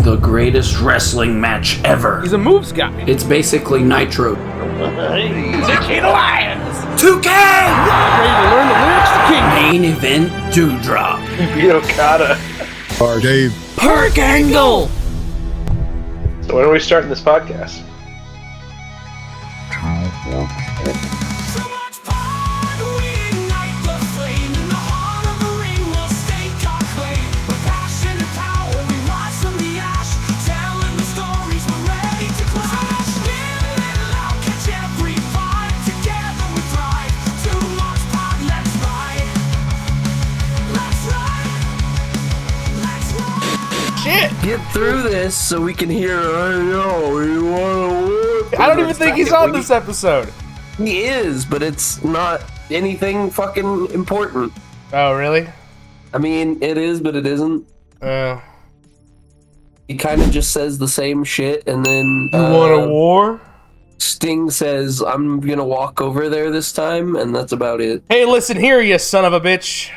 the greatest wrestling match ever. He's a moves guy. It's basically Nitro. The King of Lions. 2K! Ready to learn the lyrics to King. Main event Dewdrop. Beat Okada. Or Dave. Perk Angle! So when are we starting this podcast? Get through this so we can hear. I know you want to. I don't even think he's on this episode. He is, but it's not anything fucking important. Oh, really? I mean, it is, but it isn't. He kind of just says the same shit, and then You want a war? Sting says, "I'm gonna walk over there this time," and that's about it. Hey, listen here, you son of a bitch.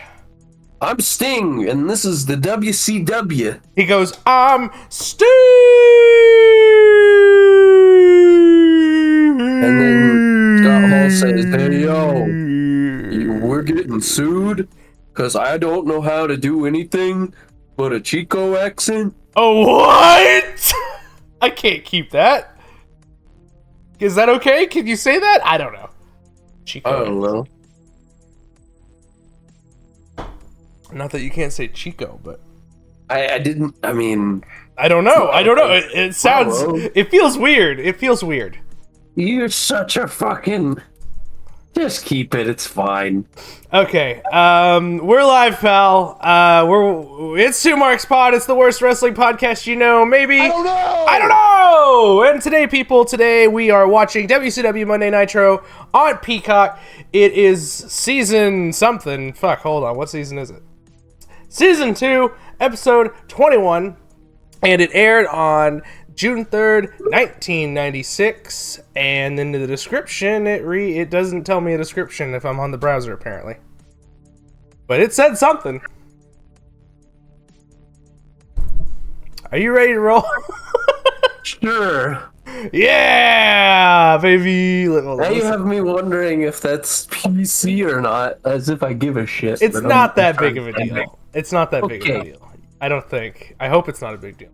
I'm Sting, and this is the WCW. He goes, I'm Sting! And then Scott Hall says, hey, yo, we're getting sued because I don't know how to do anything but a Chico accent. Oh, what? I can't keep that. Is that okay? Can you say that? I don't know. Chico. I don't know. Not that you can't say Chico, but I didn't. I mean, I don't know. It sounds. It feels weird. It feels weird. You're such a fucking. Just keep it. It's fine. Okay. We're live, pal. It's Two Marks Pod. It's the worst wrestling podcast you know. Maybe. I don't know. And today we are watching WCW Monday Nitro on Peacock. It is season something. Fuck. Hold on. What season is it? Season 2, episode 21, and it aired on June 3rd, 1996, and in the description, it doesn't tell me a description if I'm on the browser, apparently. But it said something. Are you ready to roll? Sure. Yeah, baby! Now you have me wondering if that's PC or not, as if I give a shit. It's not that big of a deal. It's not that big of a deal. I don't think. I hope it's not a big deal.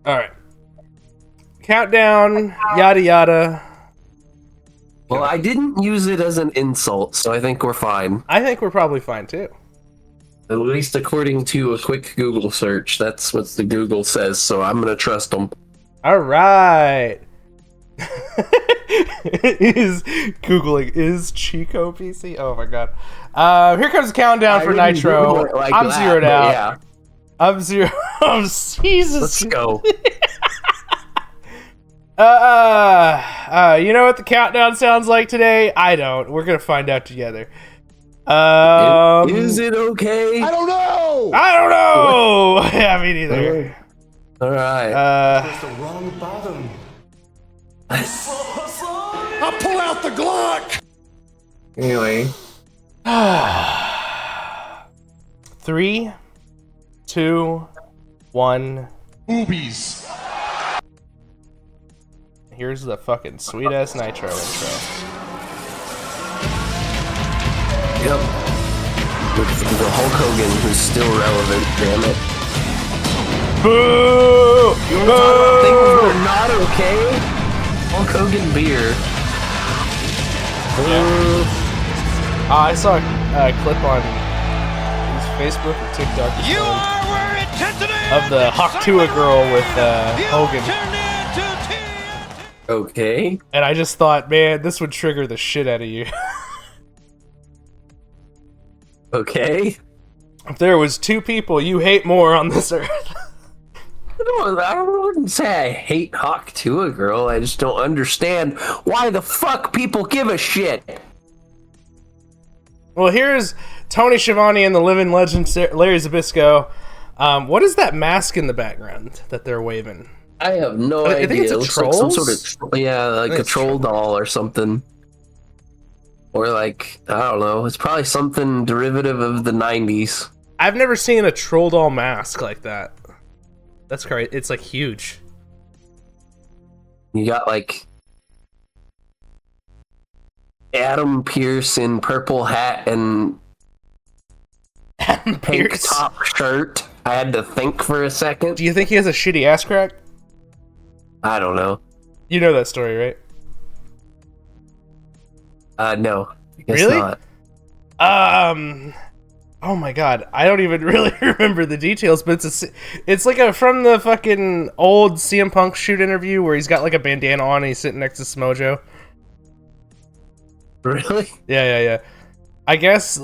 Alright. Countdown, yada yada. Well, I didn't use it as an insult, so I think we're fine. I think we're probably fine too. At least according to a quick Google search. That's what the Google says, so I'm gonna trust them. Alright. Is Googling, is Chico PC? Oh my god. Here comes the countdown for Nitro. Like I'm zeroed out. Yeah. I'm zero. Oh, Jesus. Let's go. You know what the countdown sounds like today? I don't. We're gonna find out together. Is it okay? I don't know! Yeah, me neither. Alright. There's the wrong bottom. I'll pull out the Glock! Anyway. 3, 2, 1. Boobies. Here's the fucking sweet ass Nitro intro. Yep. With the Hulk Hogan, who's still relevant, damn it. Boo! You want to talk about things that are not okay? Hulk Hogan beer. I saw a clip on Facebook or TikTok of the Hawk Tua girl with Hogan. Okay. And I just thought, man, this would trigger the shit out of you. Okay. If there was two people you hate more on this earth. I wouldn't say I hate Hawk Tua girl. I just don't understand why the fuck people give a shit. Well, here's Tony Schiavone and the living legend Larry Zbyszko. What is that mask in the background that they're waving? I have no idea. I think it's a looks like some sort Trolls? of like a troll doll or something. Or like, I don't know. It's probably something derivative of the 90s. I've never seen a troll doll mask like that. That's great. It's like huge. You got like Adam Pearce in purple hat and pink Pierce. top shirt. I had to think for a second. Do you think he has a shitty ass crack? I don't know. You know that story, right? No. I guess Really? not. Oh my god, I don't even really remember the details, but it's like a from the fucking old CM Punk shoot interview where he's got like a bandana on and he's sitting next to Smojo. Really? Yeah. I guess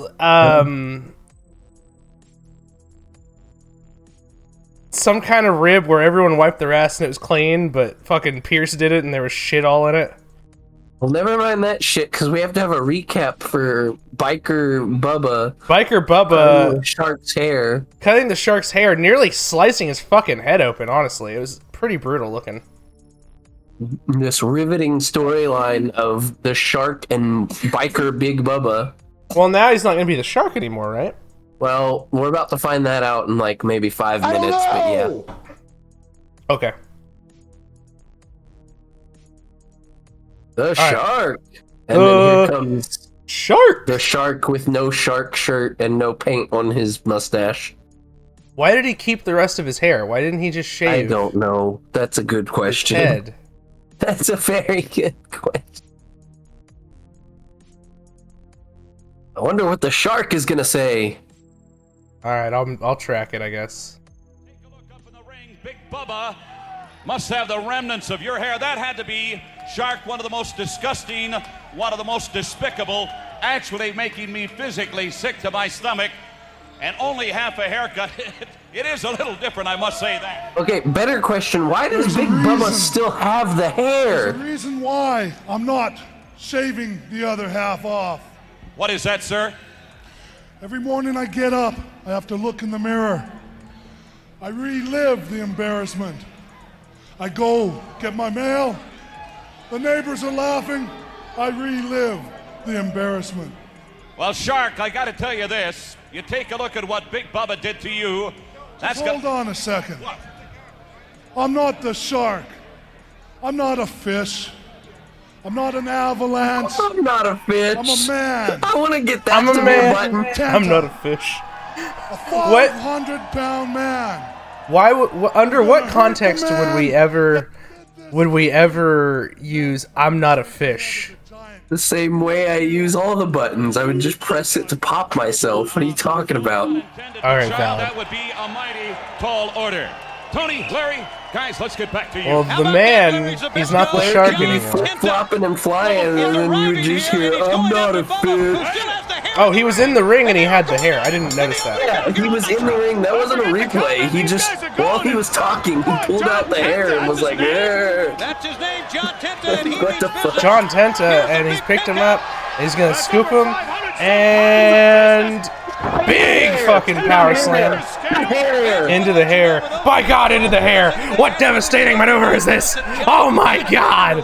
some kind of rib where everyone wiped their ass and it was clean, but fucking Pierce did it and there was shit all in it. Well, never mind that shit, because we have to have a recap for Biker Bubba. Biker Bubba Shark's hair. cutting the shark's hair, nearly slicing his fucking head open, honestly. It was pretty brutal looking. This riveting storyline of the shark and Biker Big Bubba. Well, now he's not going to be the shark anymore, right? Well, we're about to find that out in like maybe 5 minutes, but yeah. Okay. The shark! And then here comes Shark! the shark with no shark shirt and no paint on his mustache. Why did he keep the rest of his hair? Why didn't he just shave I don't know. That's a good question. his head? That's a very good question. I wonder what the shark is gonna say. Alright, I'll track it, I guess. Take a look up in the ring. Big Bubba must have the remnants of your hair. That had to be Shark, one of the most disgusting, one of the most despicable, actually making me physically sick to my stomach, and only half a haircut. It is a little different, I must say that. Okay, better question. Why does Big Bubba still have the hair? The reason why I'm not shaving the other half off. What is that, sir? Every morning I get up, I have to look in the mirror. I relive the embarrassment. I go get my mail. The neighbors are laughing. I relive the embarrassment. Well, Shark, I gotta tell you this. You take a look at what Big Bubba did to you. That's Hold on a second. What? I'm not the shark. I'm not a fish. I'm not an avalanche. I'm not a fish. I'm a man. I want to get that I'm a to man. be a button. I'm not a fish. A 500-pound man. Why? Under what context would we ever use "I'm not a fish"? The same way I use all the buttons. I would just press it to pop myself. What are you talking about? All right, Shark, valid. that would be a mighty tall order. Tony, Larry, guys, let's get back to you. Well, the man, he's not the shark You anymore. flip-flopping and flying, and then you just hear, I'm not a fish. Oh, he was in the ring and he had the hair. I didn't notice that. Yeah, he was in the ring. That wasn't a replay. He just, while he was talking, he pulled out the hair and was like, yeah. That's his name, John Tenta, and he What the fuck? John Tenta, and he's picked him up. He's gonna scoop him, and big fucking power slam Hair. into the hair. By God, into the hair! What devastating maneuver is this? Oh my God!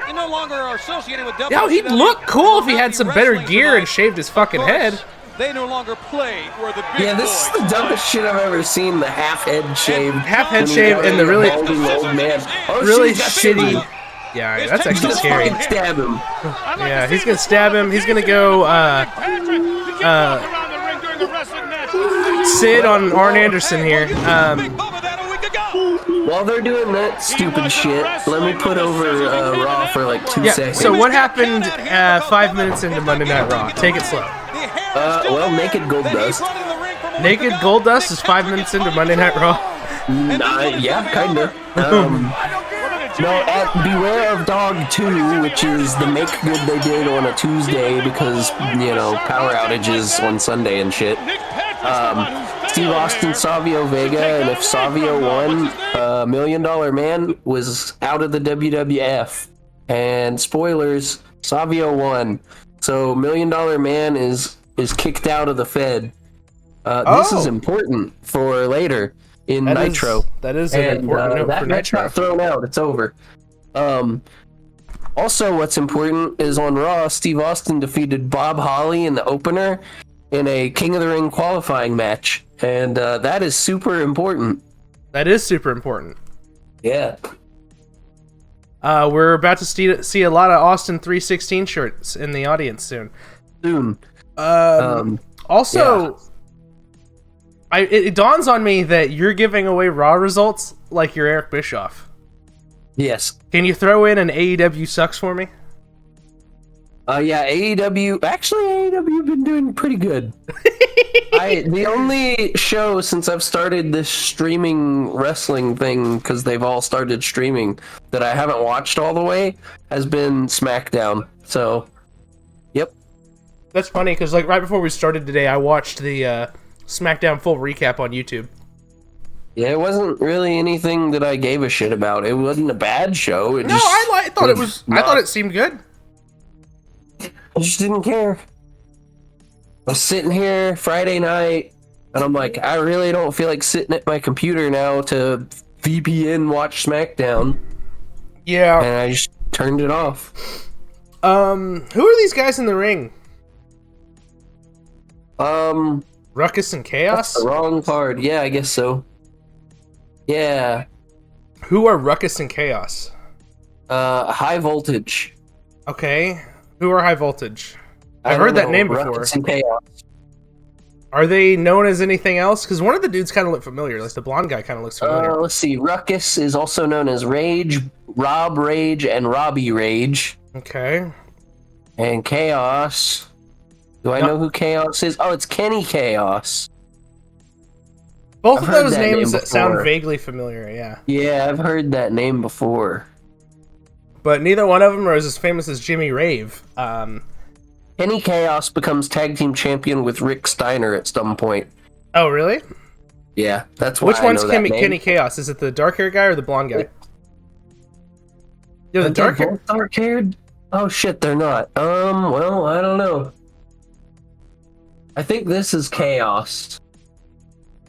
You no longer are associated with Yo, he'd look cool if he had some better gear and shaved his fucking head. They no longer play where the big Yeah, this is the dumbest shit I've ever seen. The half head shaved. Half head when you shave got and the a really, balding old man. Oh, really shit, shitty. Yeah, that's actually Just scary. fucking stab him. Yeah, he's gonna stab him. He's gonna go Sid on Arn Anderson here. While they're doing that stupid shit, let me put over Raw for like 2 Yeah. seconds. So what happened 5 minutes into Monday Night Raw? Take it slow. Well, Naked Gold Dust. Naked Goldust is 5 minutes into Monday Night Raw. Yeah, kinda. No, at Beware of Dog 2, which is the make good they did on a Tuesday because, you know, power outages on Sunday and shit. Steve Austin, Savio Vega, and if Savio won, $1 Million Man was out of the WWF. And spoilers, Savio won. So $1 Million Man is kicked out of the Fed. This is important for later in Nitro. That is an important note that for match Nitro. got thrown out. It's over. Also, what's important is on Raw, Steve Austin defeated Bob Holly in the opener in a King of the Ring qualifying match, and that is super important. That is super important. Yeah. We're about to see a lot of Austin 316 shirts in the audience soon. Soon. Also, it dawns on me that you're giving away Raw results like you're Eric Bischoff. Yes. Can you throw in an AEW sucks for me? Yeah, AEW. Actually, AEW been doing pretty good. The only show since I've started this streaming wrestling thing, because they've all started streaming, that I haven't watched all the way has been SmackDown. So, yep. That's funny because like right before we started today, I watched the SmackDown full recap on YouTube. Yeah, it wasn't really anything that I gave a shit about. It wasn't a bad show. I thought it seemed good. I just didn't care. I was sitting here Friday night, and I'm like, I really don't feel like sitting at my computer now to VPN watch SmackDown. Yeah. And I just turned it off. Who are these guys in the ring? Ruckus and Chaos? That's the wrong card. Yeah, I guess so. Yeah. Who are Ruckus and Chaos? High Voltage. Okay. Who are High Voltage? I've heard that name before. Ruckus and Chaos. Are they known as anything else? Because one of the dudes kind of look familiar. Like the blonde guy kind of looks familiar. Let's see. Ruckus is also known as Rage, Rob Rage, and Robbie Rage. Okay. And Chaos. Do I know who Chaos is? Oh, it's Kenny Chaos. Both I've of heard those that name names that sound before. vaguely familiar, yeah. Yeah, I've heard that name before. But neither one of them are as famous as Jimmy Rave. Kenny Chaos becomes tag team champion with Rick Steiner at some point. Oh, really? Yeah, that's why Which I one's know that name. Kenny Chaos? Is it the dark hair guy or the blonde guy? Yeah, the Aren't they dark hair. both dark-haired? Oh shit, they're not. Well, I don't know. I think this is Chaos.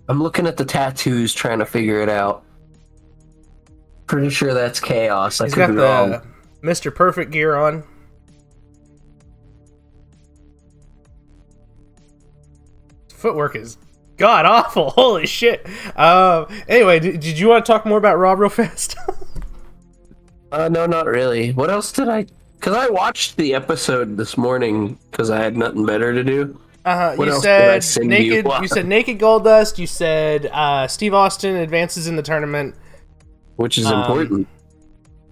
I'm looking at the tattoos trying to figure it out. Pretty sure that's Chaos. He's got the Mr. Perfect gear on. Footwork is god awful. Holy shit. Anyway, did you want to talk more about Raw real fast? No, not really. What else did I... Because I watched the episode this morning because I had nothing better to do. What You else did I said send naked. you? You said naked Goldust. You said Steve Austin advances in the tournament, Which is important.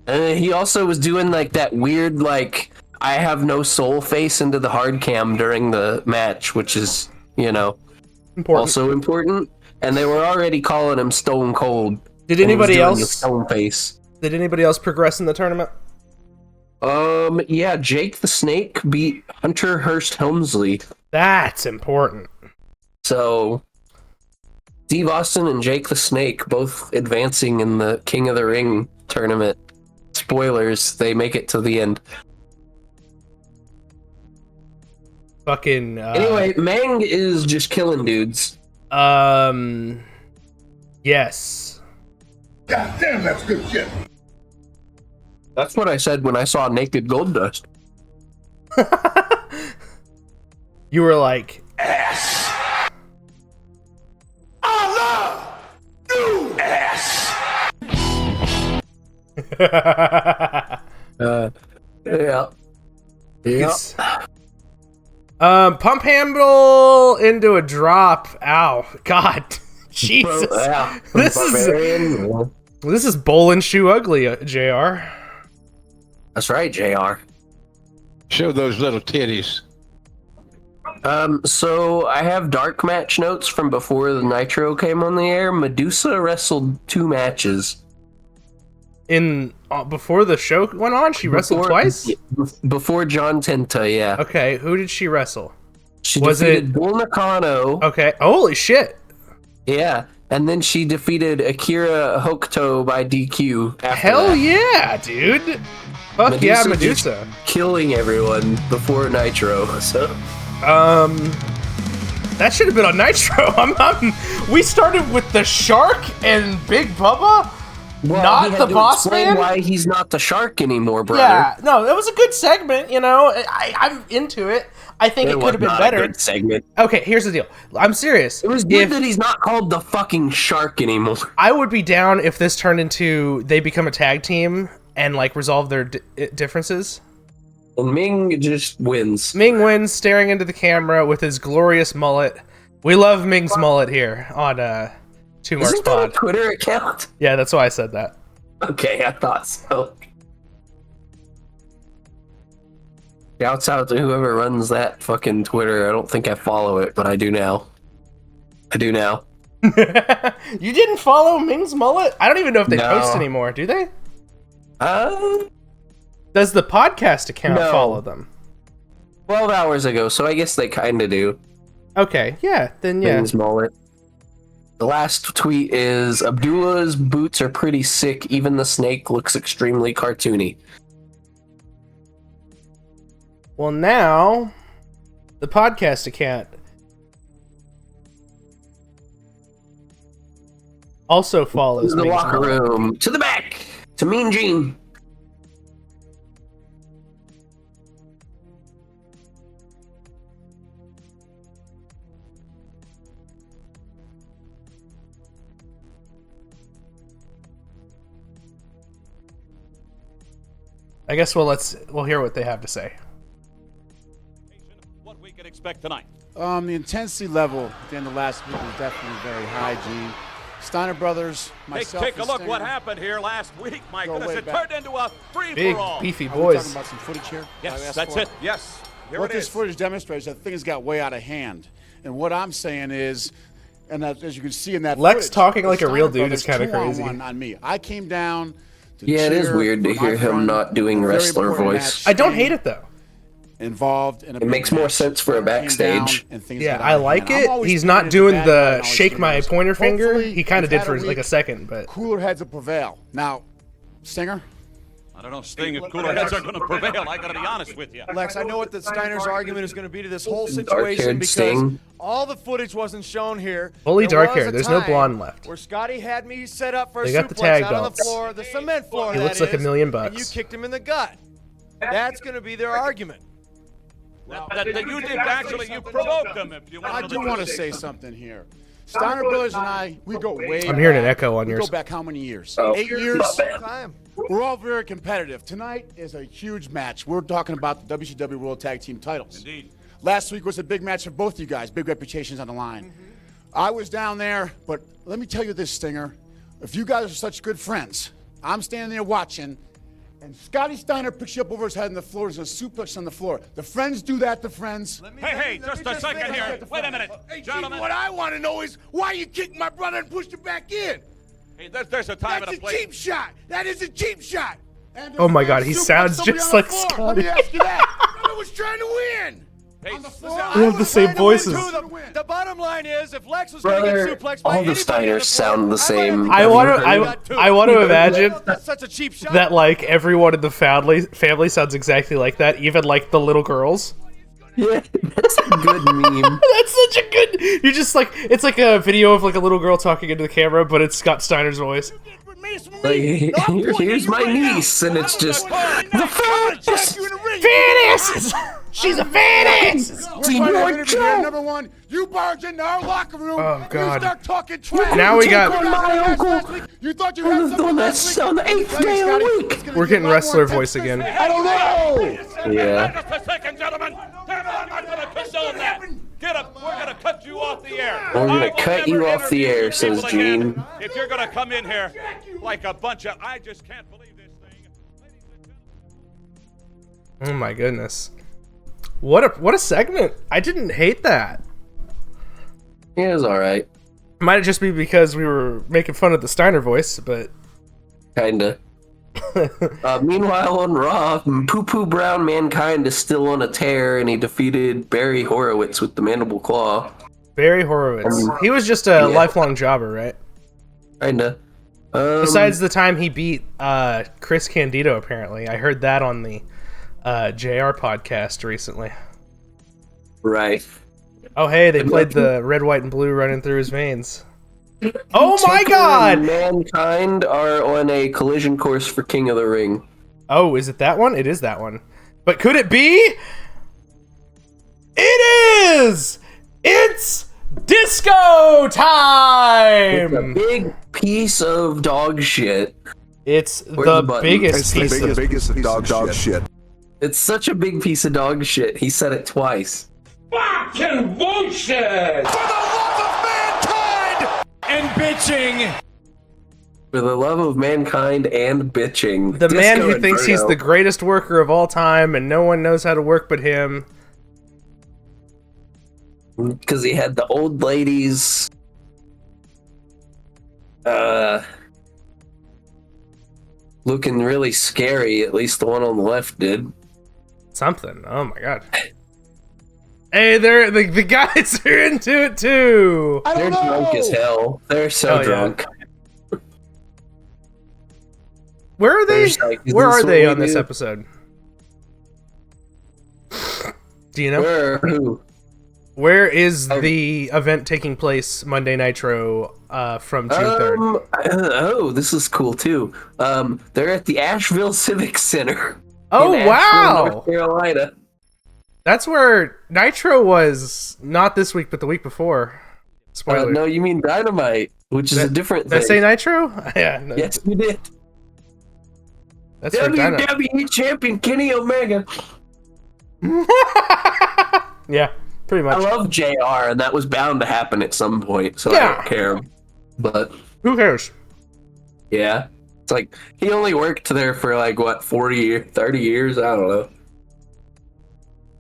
And he also was doing like that weird like I have no soul face into the hard cam during the match, which is, important. also important. And they were already calling him Stone Cold. Did and he was anybody doing else? the stone face. Did anybody else progress in the tournament? Yeah, Jake the Snake beat Hunter Hearst Helmsley. That's important. So, Steve Austin and Jake the Snake both advancing in the King of the Ring tournament. Spoilers, they make it to the end. Fucking. Anyway, Mang is just killing dudes. Yes. God damn, that's good shit. That's what I said when I saw Naked Goldust. You were like, Ass. I love you. Ass. Yeah. He's- pump handle into a drop. Ow, God, Jesus. Yeah. This is bowl and shoe ugly, Jr. That's right, JR. Show those little titties. So I have dark match notes from before the Nitro came on the air. Medusa wrestled 2 matches. In before the show went on, she wrestled twice. Before John Tenta, yeah. Okay, who did she wrestle? She Was defeated Bull Nakano. Okay, holy shit. Yeah, and then she defeated Akira Hokuto by DQ. After Hell that. yeah, dude. Fuck yeah, Medusa. just killing everyone before Nitro. So That should have been on Nitro. We started with the Shark and Big Bubba. Well, Not he had the to boss explain man? why he's not the shark anymore, brother. Yeah, no, it was a good segment, you know. I'm into it. I think it could have been not better. a good segment. Okay, here's the deal. I'm serious. It was good that he's not called the fucking shark anymore. I would be down if this turned into they become a tag team and like resolve their differences. And Ming just wins. Ming wins, staring into the camera with his glorious mullet. We love Ming's mullet here on Two Marks Isn't that a Pod. Twitter account? Yeah, that's why I said that. Okay, I thought so. Shouts out to whoever runs that fucking Twitter. I don't think I follow it, but I do now. You didn't follow Ming's mullet? I don't even know if they post anymore, do they? Does the podcast account follow them? 12 hours ago, so I guess they kind of do. Okay, yeah, then yeah. Ming's mullet. The last tweet is, Abdullah's boots are pretty sick, even the snake looks extremely cartoony. Well, now, the podcast account also follows the Ming's locker mullet. room. To the back! To Mean Gene. I guess we'll hear what they have to say. What we can expect tonight. The intensity level at the end of last week was definitely very high, Gene. Steiner Brothers, myself, Take a and look Stinger what happened here last week. My go goodness, way it back. turned into a Big, free-for-all. beefy Are we boys. talking about some footage here? I Yes, asked that's for it. Yes. Here What it this is. footage demonstrates, that things got way out of hand. And what I'm saying is, and that, as you can see in that Lex footage, talking the like a real Steiner dude is Brothers kinda crazy. 2-on-1 on me. I came down to Yeah, it is cheer weird to for my hear him friend, not doing a very wrestler important voice. match, I don't Sting, hate it though. involved in a It big makes more match. sense for a Came down backstage. and things Yeah, got I out of like hand. I'm it. always He's thinking not it's a doing bad guy the and always shake my heroes. pointer finger. Hopefully, He kind of we've did had for a like a week. second, but Cooler heads will prevail. Now, Stinger, I don't know, Sting, if cooler heads are going to prevail. I got to be honest with you. Lex, I know what the Steiner's argument is going to be to this whole Dark-haired situation because Sting. all the footage wasn't shown here. Fully There dark was hair. a There's no time blonde left. Where Scotty had me set up for They a got the suplex tag out on the belts. floor, the cement floor. He that looks like $1 is, million And you bucks. kicked him in the gut. That's going to be their argument. That you did actually, you provoked them. If you want I to do want to say something here. Steiner Brothers and I, we go way I'm hearing an back. echo on We yours. go back how many years? Oh, 8 years? my bad. Time. We're all very competitive. Tonight is a huge match. We're talking about the WCW World Tag Team titles. Indeed. Last week was a big match for both you guys. Big reputations on the line. I was down there, but let me tell you this, Stinger. If you guys are such good friends, I'm standing there watching, and Scotty Steiner picks you up over his head on the floor. There's a suplex on the floor. The friends do that to friends. Hey, just a second here. Wait a minute. Gentlemen. What I want to know is why you kicked my brother and pushed him back in. Hey, there's a time That's and a a place. cheap shot. That is a cheap shot. And Oh my the God, he suplex sounds somebody just on the like floor. Scotty. Let me ask you that. Brother was trying to win. Hey, On the listen, floor. They have the same voices. The bottom line is, if Lex was going to Brother, get suplexed by all the anybody on Steiners floor, sound the same. I want to. I want to imagine That's such a cheap shot. that like everyone in the family sounds exactly like that, even like the little girls. Yeah, that's a good meme. That's such a good. You just like it's like a video of like a little girl talking into the camera, but it's Scott Steiner's voice. Like, here's my niece, and it's just the fattest. Fat She's a fat ass. Senior Joe. Number one, you barge into our locker room. Oh, God. You start talking trash. Now we got- You My uncle. You thought you had something last week. On the 8th day of the week. We're getting wrestler voice again. I don't know. Yeah. Just a second, gentlemen. I'm not going to condone that. Get up. We're going to cut you off the air. We're gonna I will cut you never off the interview air, you says people again Gene. If you're going to come in here like a bunch of, I just can't believe this thing. Ladies and gentlemen. Oh my goodness. What a segment. I didn't hate that. It was alright. Might just be because we were making fun of the Steiner voice, but Kinda. Meanwhile, on Raw, Poo Poo Brown Mankind is still on a tear, and he defeated Barry Horowitz with the Mandible Claw. Barry Horowitz. He was just a lifelong jobber, right? Kinda. Besides the time he beat Chris Candido, apparently. I heard that on the JR podcast recently. Right. Oh, hey, they played the red, white, and blue running through his veins. Oh my Taker God! and Mankind are on a collision course for King of the Ring. Oh, is it that one? It is that one. But could it be? It is! It's disco time! It's a big piece of dog shit. It's Where's the the button? biggest piece of biggest dog shit. It's such a big piece of dog shit. He said it twice. Fucking bullshit! For the love of mankind! And bitching! For the love of mankind and bitching. the man Disco who thinks he's Inferno. the greatest worker of all time and no one knows how to work but him. Because he had the old ladies. Looking really scary. At least the one on the left did. Something. Oh my God. Hey, they're the guys are into it too. They're drunk as hell. They're so Oh, drunk. Where are they? They're just like, is Where this are what they we on this do? episode? Do you know? Where? Who? Where is the event taking place Monday Nitro from June 3rd? Oh, this is cool too. They're at the Asheville Civic Center. Oh, in Asheville, wow! North Carolina. That's where Nitro was not this week, but the week before. Spoiler. No, you mean Dynamite, which is a different Did I thing. say Nitro? Yeah. No, Yes, you did. That's for Dynamite. WWE Champion Kenny Omega. Yeah, pretty much. I love JR, and that was bound to happen at some point, so I Yeah. don't care. But Who cares? yeah, it's like he only worked there for like what 30 years. I don't know.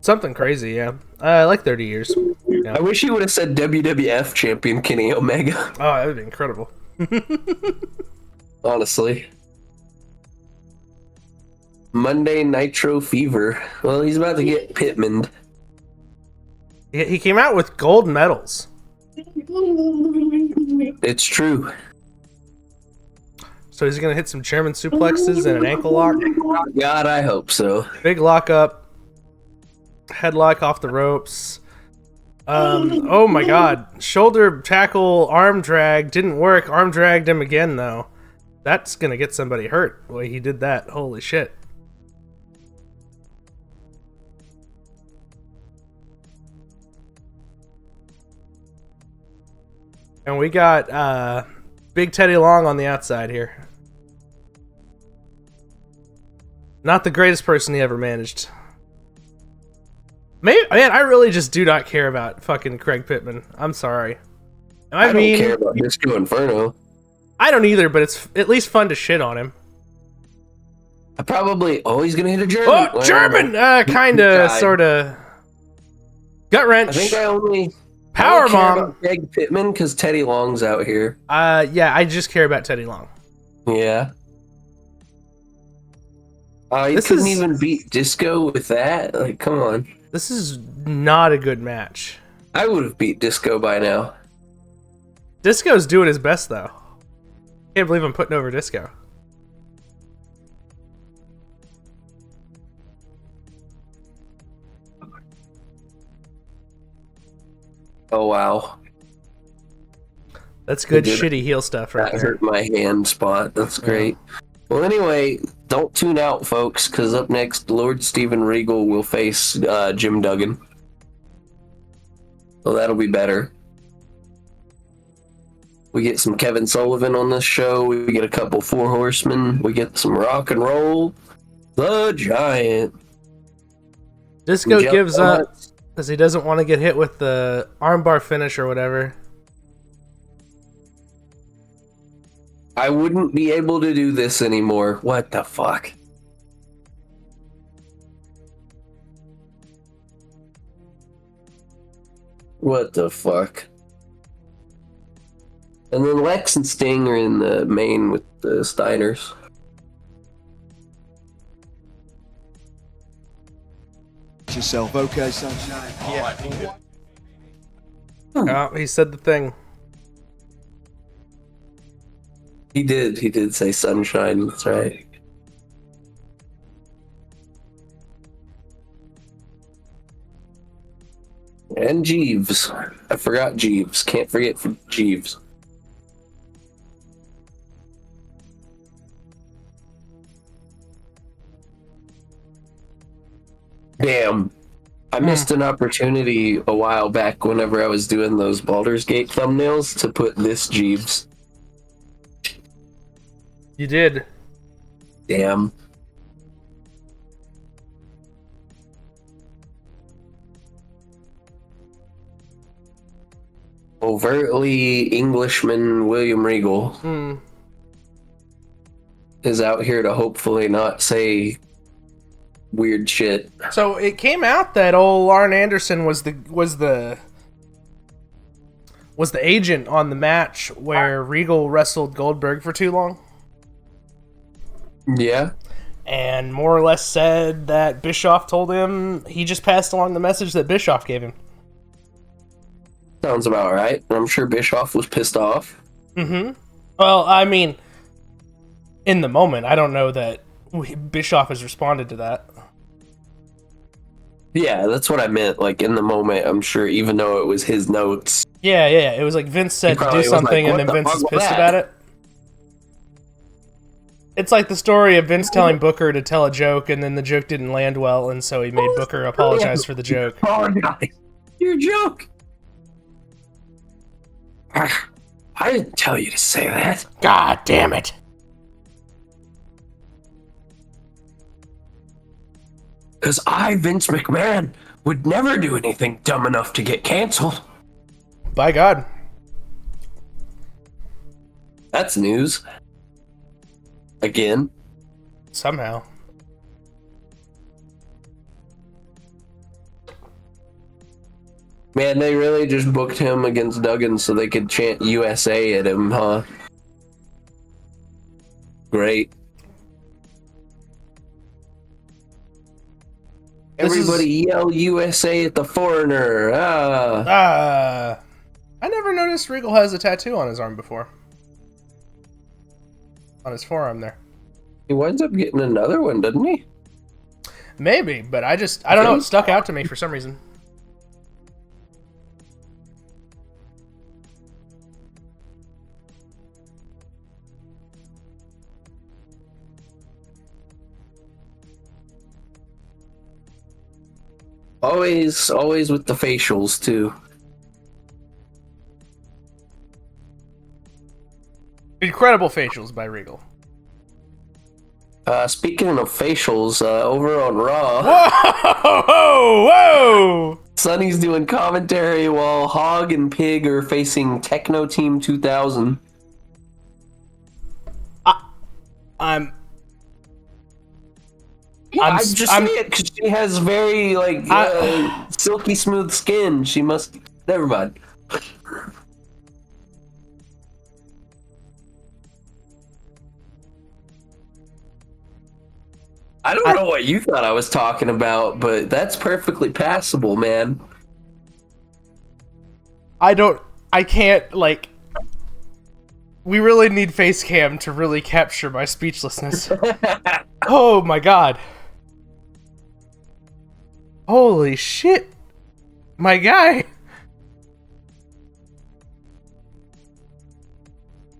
Something crazy, yeah. Like 30 years. Yeah. I wish he would have said WWF Champion Kenny Omega. Oh, that would be incredible. Honestly. Monday Nitro Fever. Well, he's about to get Pittmaned. He came out with gold medals. It's true. So he's gonna hit some German suplexes and an ankle lock. God, I hope so. Big lockup. Headlock off the ropes. Oh my God. Shoulder tackle, arm drag. Didn't work. Arm dragged him again, though. That's gonna get somebody hurt, the way he did that. Holy shit. And we got Big Teddy Long on the outside here. Not the greatest person he ever managed. Man, I really just do not care about fucking Craig Pittman. I'm sorry. I don't care about Disco Inferno. I don't either, but it's at least fun to shit on him. I probably... Oh, he's gonna hit a German. Oh, German! Kinda, sorta. Gut wrench. I think I only... Power I don't care bomb. about Craig Pittman because Teddy Long's out here. Yeah, I just care about Teddy Long. Yeah. You This couldn't is- even beat Disco with that? Like, come on. This is not a good match. I would have beat Disco by now. Disco's doing his best, though. Can't believe I'm putting over Disco. Oh, wow. That's good He did. shitty heel stuff right That there. hurt my hand spot. That's great. Well, anyway, don't tune out, folks, because up next, Lord Steven Regal will face Jim Duggan. So that'll be better. We get some Kevin Sullivan on this show. We get a couple Four Horsemen. We get some rock and roll. The Giant. Disco Jeff gives up Watts. because he doesn't want to get hit with the armbar finish or whatever. I wouldn't be able to do this anymore. What the fuck? What the fuck? And then Lex and Sting are in the main with the Steiners. Yourself, okay, sunshine? Yeah. Oh, he said the thing. He did say sunshine, that's right. And Jeeves. I forgot Jeeves. Can't forget Jeeves. Damn. I missed an opportunity a while back whenever I was doing those Baldur's Gate thumbnails to put this Jeeves. You did. Damn. Overtly Englishman William Regal is out here to hopefully not say weird shit. So it came out that old Arn Anderson was the agent on the match where Regal wrestled Goldberg for too long. Yeah. And more or less said that Bischoff told him he just passed along the message that Bischoff gave him. Sounds about right. I'm sure Bischoff was pissed off. Mm-hmm. Well, I mean, in the moment, I don't know that Bischoff has responded to that. Yeah, that's what I meant. Like, in the moment, I'm sure, even though it was his notes. Yeah. It was like Vince said to do something, and then Vince is pissed about it. It's like the story of Vince telling Booker to tell a joke, and then the joke didn't land well, and so he made Booker apologize for the joke. Apologize. Your joke. I didn't tell you to say that. God damn it. Because I, Vince McMahon, would never do anything dumb enough to get canceled. By God. That's news. Again. Somehow. Man, they really just booked him against Duggan so they could chant USA at him, huh? Great. Everybody yell USA at the foreigner. I never noticed Regal has a tattoo on his arm before. On his forearm there. He winds up getting another one, doesn't he? Maybe, but I don't know, it stuck out to me for some reason. Always with the facials, too. Incredible facials by Regal. Speaking of facials, over on Raw... Whoa! Sonny's doing commentary while Hog and Pig are facing Techno Team 2000. I'm just saying it because she has very, like, silky smooth skin. She must... Never mind. I don't know what you thought I was talking about, but that's perfectly passable, man. I can't, like... We really need face cam to really capture my speechlessness. Oh my God. Holy shit. My guy.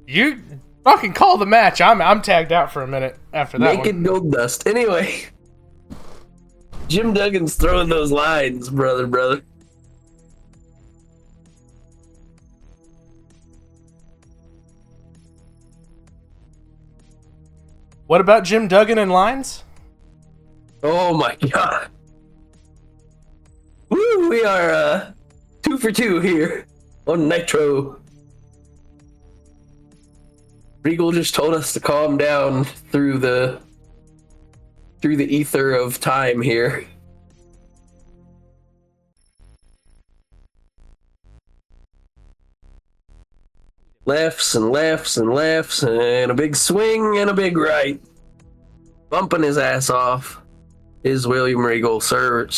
You fucking call the match. I'm tagged out for a minute after that Naked Gold Dust. Anyway. Jim Duggan's throwing those lines, brother. What about Jim Duggan and lines? Oh my God. Woo, we are 2 for 2 here on Nitro. Regal just told us to calm down through the ether of time here. Lefts and lefts and lefts and a big swing and a big right. Bumping his ass off is William Regal, Sir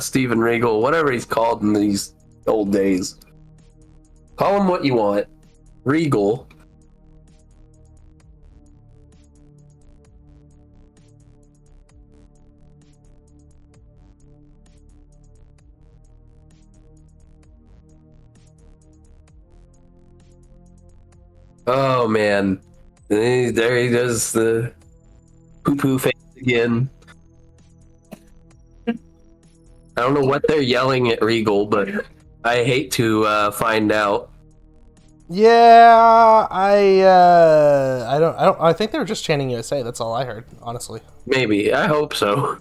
Steven Regal, whatever he's called in these old days. Call him what you want. Regal. Oh man, there he does the poo-poo face again. I don't know what they're yelling at Regal, but I hate to find out. Yeah, I think they were just chanting USA. That's all I heard, honestly. Maybe. I hope so.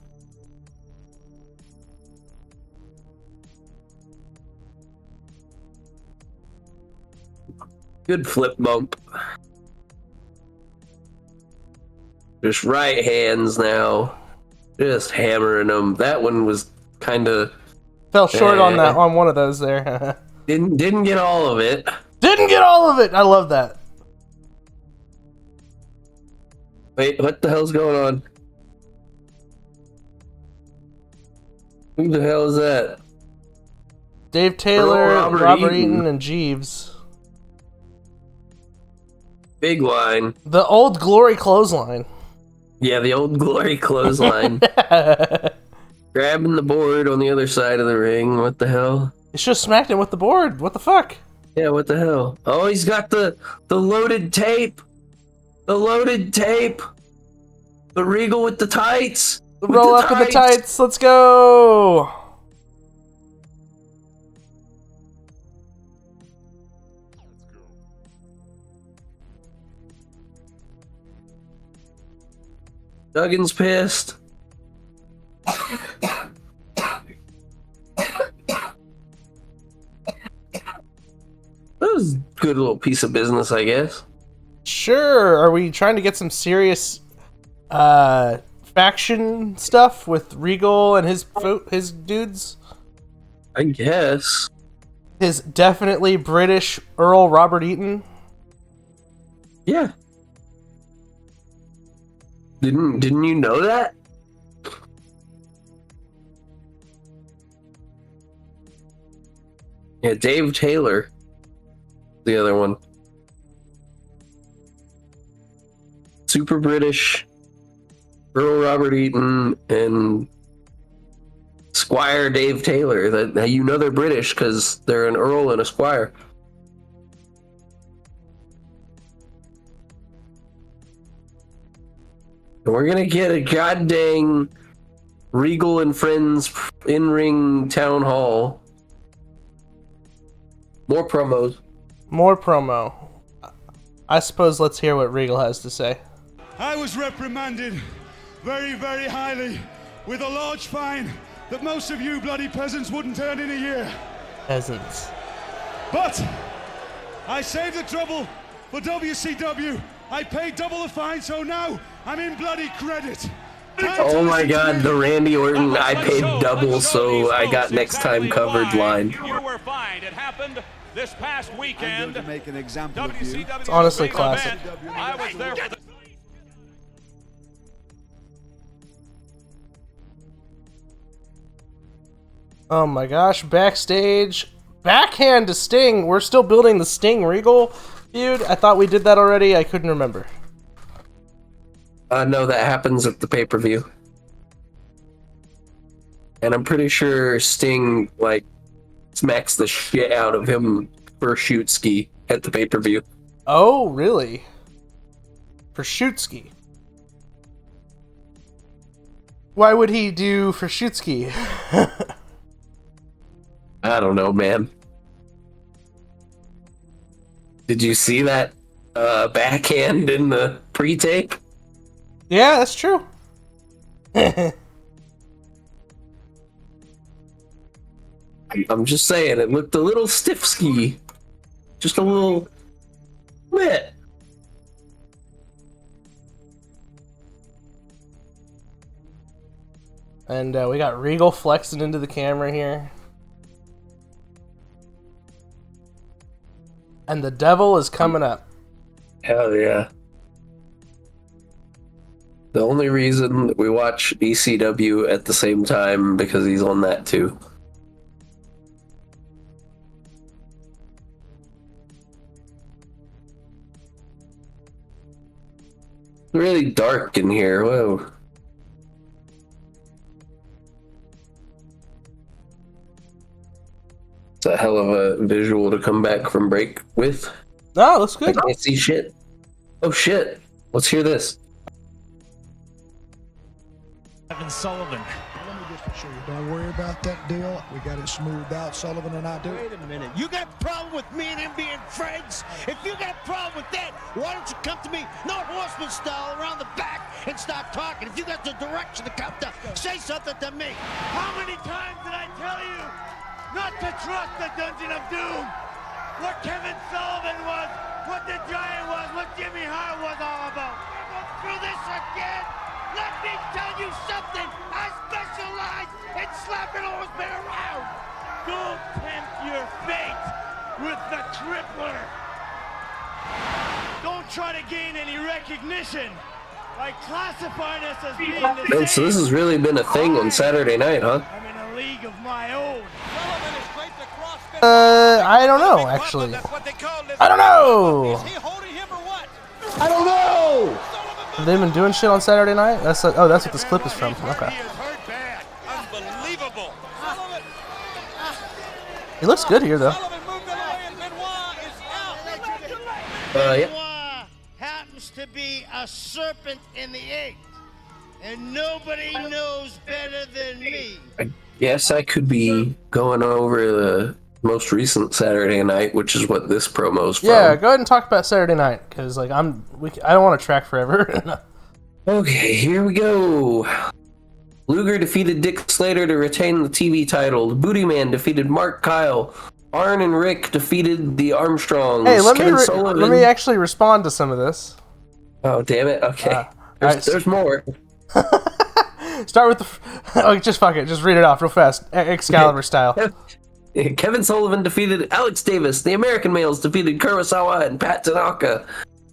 Good flip bump. Just right hands now. Just hammering them. That one was kind of fell short on one of those there. Didn't get all of it. Didn't get all of it. I love that. Wait, what the hell's going on? Who the hell is that? Dave Taylor, Robert Eaton, and Jeeves. Big line. The Old Glory clothesline. Yeah, the Old Glory clothesline. Grabbing the board on the other side of the ring. What the hell? It's just smacked him with the board. What the fuck? Yeah, what the hell? Oh, he's got the loaded tape. The loaded tape. The Regal with the tights. The roll up in the tights. Let's go. Duggan's pissed. That was a good little piece of business, I guess. Sure. Are we trying to get some serious faction stuff with Regal and his dudes? I guess. His definitely British Earl Robert Eaton? Yeah. Didn't you know that? Yeah, Dave Taylor. The other one. Super British, Earl Robert Eaton, and Squire Dave Taylor. That you know they're British because they're an Earl and a Squire. And we're gonna get a goddamn Regal and Friends in-ring town hall. More promos. More promo. I suppose let's hear what Regal has to say. I was reprimanded very, very highly with a large fine that most of you bloody peasants wouldn't earn in a year. Peasants. But I saved the trouble for WCW. I paid double the fine, so now I'm in bloody credit. Oh my god, the Randy Orton I paid double so I got next time covered line. You were fined. It happened this past weekend. To make an example of you. It's honestly classic. I was there for the Oh my gosh, backstage. Backhand to Sting. We're still building the Sting Regal feud. I thought we did that already. I couldn't remember. No, that happens at the pay-per-view. And I'm pretty sure Sting, like, smacks the shit out of him for shoot ski at the pay-per-view. Oh, really? For shoot ski? Why would he do for shoot ski? I don't know, man. Did you see that backhand in the pre-tape? Yeah, that's true. I'm just saying, it looked a little stiff ski. Just a little bit. And we got Regal flexing into the camera here. And the devil is coming up. Hell yeah. The only reason that we watch ECW at the same time because he's on that too. It's really dark in here. Whoa. It's a hell of a visual to come back from break with. Oh, that's good. I can't see shit. Oh shit. Let's hear this. Evan Sullivan Let me just assure you, don't worry about that deal. We got it smoothed out, Sullivan and I do. Wait a minute. You got a problem with me and him being friends? If you got a problem with that, why don't you come to me, not Horseman style, around the back and start talking? If you got the direction to come to, say something to me. How many times did I tell you not to trust the Dungeon of Doom? What Kevin Sullivan was, what the Giant was, what Jimmy Hart was all about. We're going through this again. Let me tell you something. I specialize in slapping Horsemen around. Don't tempt your fate with the Crippler. Don't try to gain any recognition by classifying us as being the Man, so this has really been a thing on Saturday night, huh? I'm in a league of my own. I don't know, actually. I don't know! I don't know! Have they been doing shit on Saturday night? That's that's what this clip is from. Okay. Unbelievable. He looks good here, though. Benoit happens to be a serpent in the egg, and nobody knows better than me. I guess I could be going over the most recent Saturday night, which is what this promo's from. Yeah, go ahead and talk about Saturday night, because like I don't want to track forever. Okay, here we go. Luger defeated Dick Slater to retain the TV title. Booty Man defeated Mark Kyle. Arn and Rick defeated the Armstrongs. Hey, let me actually respond to some of this. Oh, damn it. Okay. There's more. Start with the... just fuck it. Just read it off real fast. Excalibur style. Kevin Sullivan defeated Alex Davis. The American males defeated Kurosawa and Pat Tanaka.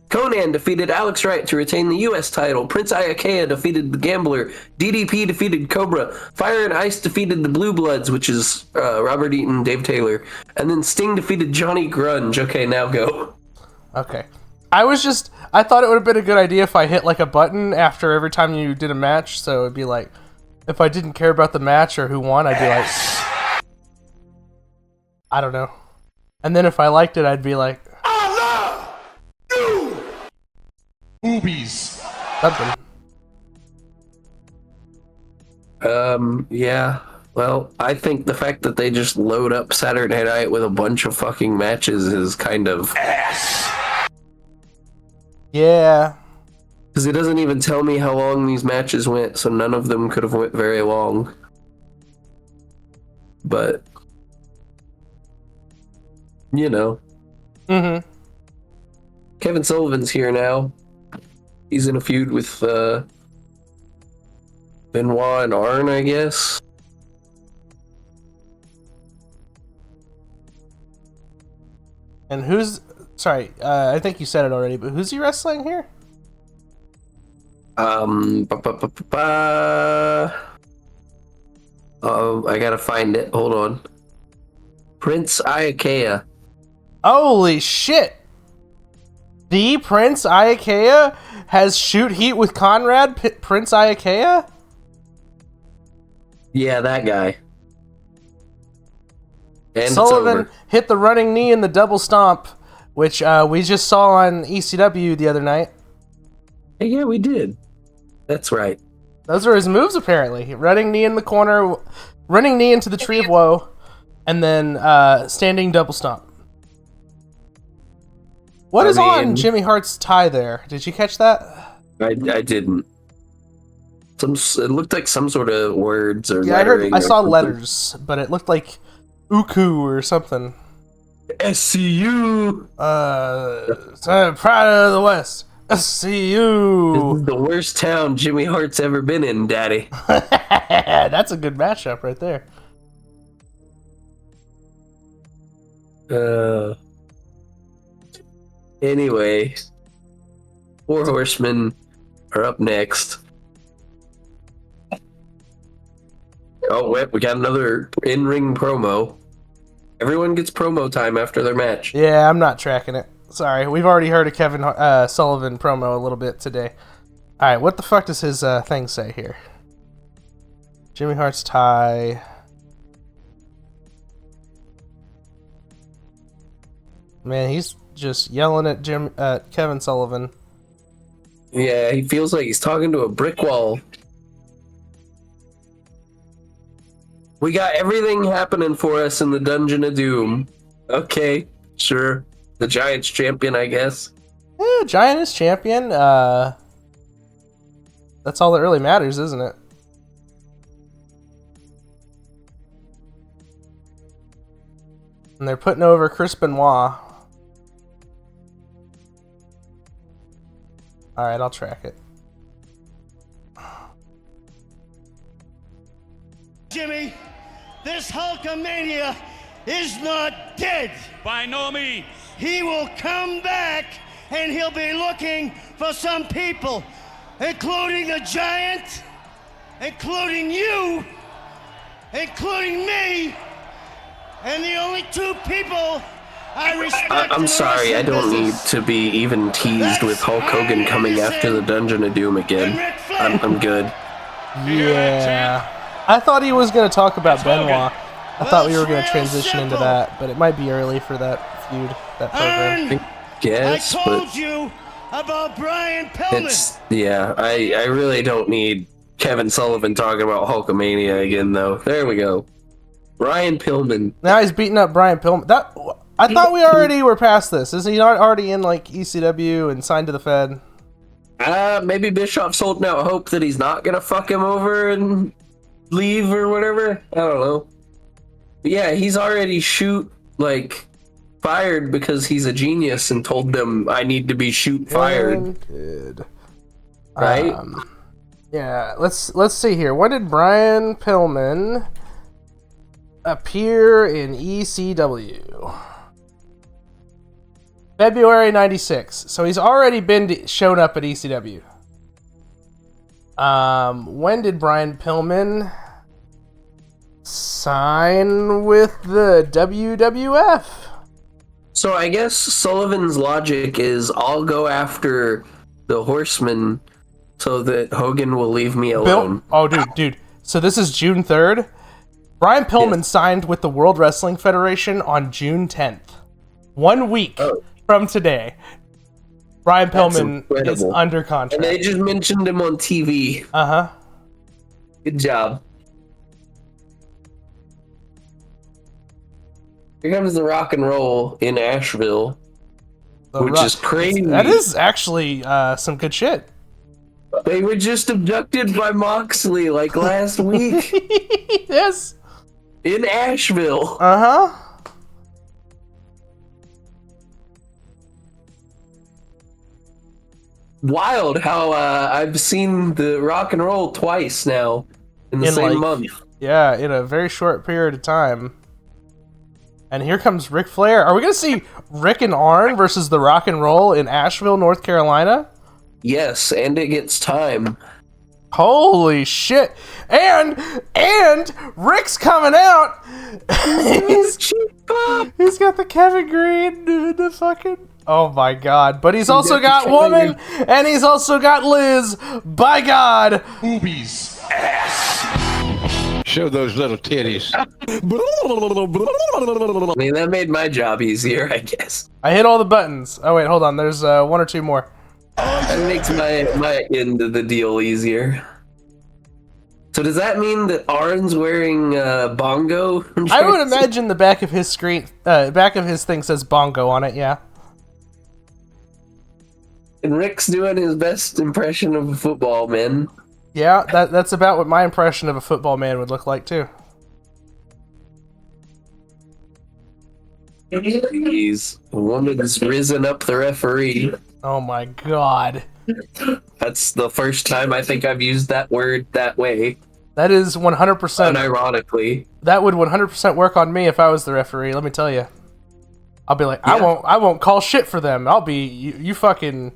Conan defeated Alex Wright to retain the U.S. title. Prince Iakea defeated the Gambler. DDP defeated Cobra. Fire and Ice defeated the Blue Bloods, which is Robert Eaton, Dave Taylor. And then Sting defeated Johnny Grunge. Okay, now go. Okay. I thought it would have been a good idea if I hit like a button after every time you did a match. So it'd be like, if I didn't care about the match or who won, I'd be like, I don't know. And then if I liked it, I'd be like, Boobies. Something. Yeah. Well, I think the fact that they just load up Saturday night with a bunch of fucking matches is kind of ass. Yeah. Because it doesn't even tell me how long these matches went, so none of them could have went very long. But, you know. Mm-hmm. Kevin Sullivan's here now. He's in a feud with Benoit and Arn, I guess. And who's... Sorry, I think you said it already, but who's he wrestling here? I gotta find it. Hold on. Prince Iakea. Holy shit! The Prince Iakea has shoot heat with Conrad? Prince Iakea? Yeah, that guy. And Sullivan hit the running knee in the double stomp, which we just saw on ECW the other night. Hey, yeah, we did. That's right. Those are his moves, apparently. Running knee in the corner, running knee into the Tree of Woe, and then standing double stomp. What is on Jimmy Hart's tie there? Did you catch that? I didn't. It looked like some sort of words or yeah, lettering. I saw letters, but it looked like Uku or something. SCU. So proud of the West. SCU. This is the worst town Jimmy Hart's ever been in, Daddy. That's a good matchup right there. Anyway, 4 Horsemen are up next. Oh, wait, we got another in-ring promo. Everyone gets promo time after their match. Yeah, I'm not tracking it. Sorry, we've already heard a Kevin Sullivan promo a little bit today. Alright, what the fuck does his thing say here? Jimmy Hart's tie. Man, he's just yelling at Kevin Sullivan. Yeah, he feels like he's talking to a brick wall. We got everything happening for us in the Dungeon of Doom. Okay, sure. The Giants champion, I guess. Yeah, Giant is champion. That's all that really matters, isn't it? And they're putting over Chris Benoit. Alright, I'll track it. Jimmy, this Hulkamania is not dead. By no means. He will come back, and he'll be looking for some people, including the Giant, including you, including me, and the only two people I respect. I'm sorry, I don't need to be even teased with Hulk Hogan coming after the Dungeon of Doom again. I'm good. Yeah. I thought he was going to talk about Benoit. I thought we were going to transition into that, but it might be early for that feud, that program. I guess, I told you about Brian Pillman. Yeah, I really don't need Kevin Sullivan talking about Hulkamania again, though. There we go. Brian Pillman. Now he's beating up Brian Pillman. I thought we already were past this. Isn't he not already in like ECW and signed to the Fed? Maybe Bischoff's holding out hope that he's not gonna fuck him over and leave or whatever. I don't know. But yeah, he's already fired because he's a genius and told them I need to be fired. Good. Right? Yeah, let's see here. When did Brian Pillman appear in ECW? February 96. So he's already been shown up at ECW. When did Brian Pillman sign with the WWF? So I guess Sullivan's logic is I'll go after the Horsemen so that Hogan will leave me alone. Dude. So this is June 3rd. Brian Pillman signed with the World Wrestling Federation on June 10th. 1 week from today. Brian Pillman is under contract. And they just mentioned him on TV. Uh-huh. Good job. Here comes the rock and roll in Asheville, which is crazy. That is actually some good shit. They were just abducted by Moxley like last week. Yes. In Asheville. Uh-huh. Wild how I've seen the rock and roll twice now in the same month. Yeah, in a very short period of time. And here comes Ric Flair. Are we going to see Rick and Arn versus the Rock and Roll in Asheville, North Carolina? Yes, and it gets time. Holy shit. And Rick's coming out. He's got the Kevin Green, the fucking... Oh my god. But he's also got Woman, and he's also got Liz. By God. Boobies. Ass. Show those little titties. I mean, that made my job easier, I guess. I hit all the buttons. Oh wait, hold on. There's one or two more. That makes my end of the deal easier. So does that mean that Arn's wearing bongo? I would imagine the back of his screen, back of his thing says bongo on it. Yeah. And Rick's doing his best impression of a football man. Yeah, that's about what my impression of a football man would look like too. Jeez, a woman's risen up the referee. Oh my god. That's the first time I think I've used that word that way. That is 100%. Unironically. That would 100% work on me if I was the referee, let me tell you. I'll be like, yeah. I won't call shit for them. I'll be, you fucking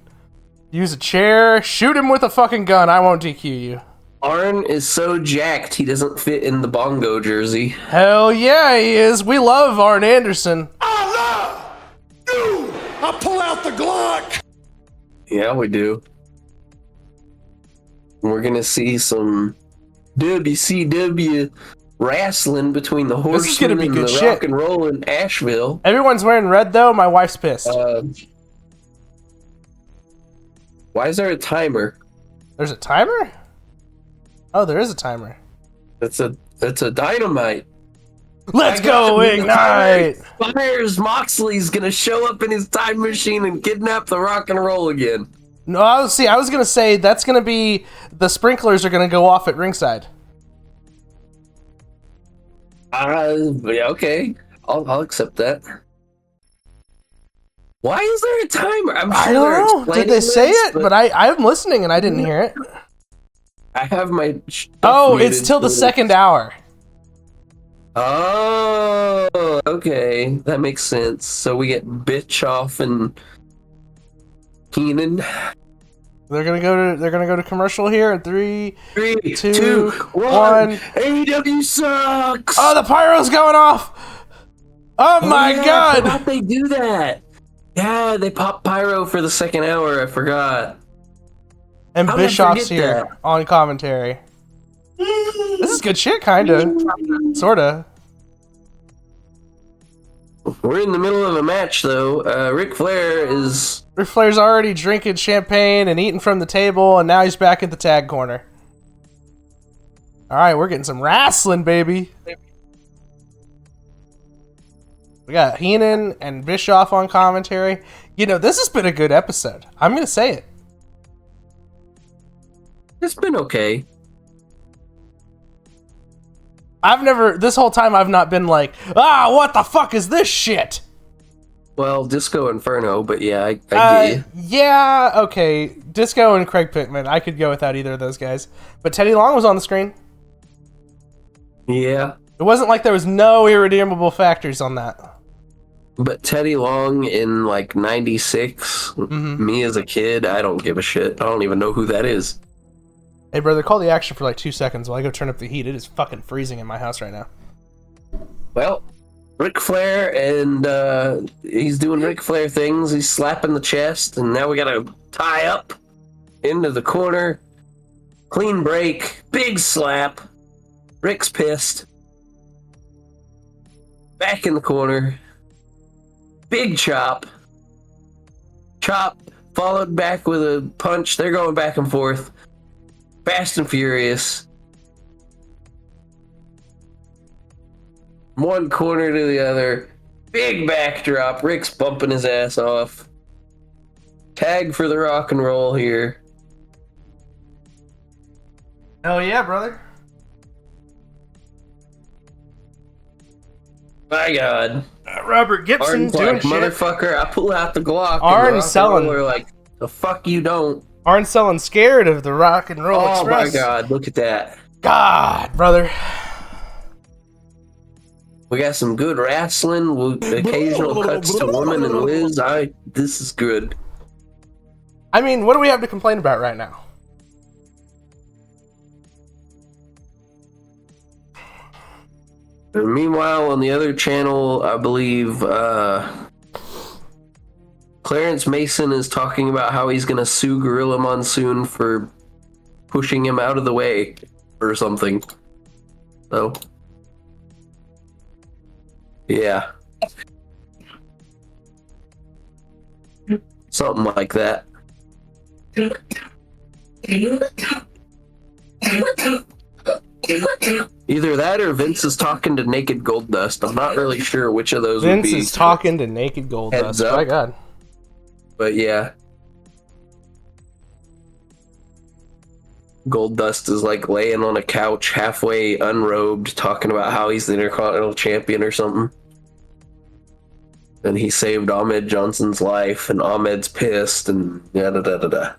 use a chair, shoot him with a fucking gun, I won't DQ you. Arn is so jacked he doesn't fit in the bongo jersey. Hell yeah, he is. We love Arn Anderson. I love you. I pull out the Glock. Yeah, we do. We're gonna see some WCW wrestling between the Horsemen and the Rock and Roll in Asheville. Everyone's wearing red though. My wife's pissed. Why is there a timer? There's a timer? Oh, there is a timer. That's a It's a dynamite. Let's go, Ignite! Fires Moxley's gonna show up in his time machine and kidnap the Rock and Roll again. No, I was gonna say that's gonna be the sprinklers are gonna go off at ringside. Yeah, okay, I'll accept that. Why is there a timer? I don't know. Did they say it? But I'm listening and I didn't hear it. I have my. Oh, it's till the second hour. Oh, okay, that makes sense. So we get Bischoff and Keenan. They're gonna go to commercial here in 3, 2, 1. AEW sucks. Oh, the pyro's going off. Oh my god! I forgot they do that. Yeah, they pop pyro for the second hour. I forgot. And Bischoff's here on commentary. This is good shit, kinda. Sorta. We're in the middle of a match, though. Ric Flair's already drinking champagne and eating from the table, and now he's back at the tag corner. Alright, we're getting some wrestling, baby. We got Heenan and Bischoff on commentary. You know, this has been a good episode. I'm gonna say it. It's been okay. This whole time I've not been like, what the fuck is this shit? Well, Disco Inferno, but yeah, I get you. Yeah, okay. Disco and Craig Pittman. I could go without either of those guys. But Teddy Long was on the screen. Yeah. It wasn't like there was no irredeemable factors on that. But Teddy Long in like 96, me as a kid, I don't give a shit. I don't even know who that is. Hey, brother, call the action for like 2 seconds while I go turn up the heat. It is fucking freezing in my house right now. Well, Ric Flair, and he's doing Ric Flair things. He's slapping the chest, and now we gotta tie up into the corner. Clean break, big slap. Ric's pissed. Back in the corner. Big chop. Chop, followed back with a punch. They're going back and forth. Fast and furious. One corner to the other. Big backdrop. Rick's bumping his ass off. Tag for the Rock and Roll here. Hell yeah, brother. My God. Robert Gibson Arn's doing like, shit. Motherfucker, I pull out the Glock. Arn's selling. We're like, the fuck you don't. Arn's selling scared of the Rock and Roll Express. Oh my God, look at that. God, brother. We got some good wrestling with occasional cuts to Woman and Liz. This is good. I mean, what do we have to complain about right now? And meanwhile, on the other channel, I believe Clarence Mason is talking about how he's going to sue Gorilla Monsoon for pushing him out of the way or something. So, yeah. Something like that. Either that or Vince is talking to Naked Goldust. I'm not really sure which of those would be. Vince is talking to Naked Goldust. My God. But yeah. Goldust is like laying on a couch halfway unrobed talking about how he's the Intercontinental Champion or something. And he saved Ahmed Johnson's life and Ahmed's pissed and yada da da da.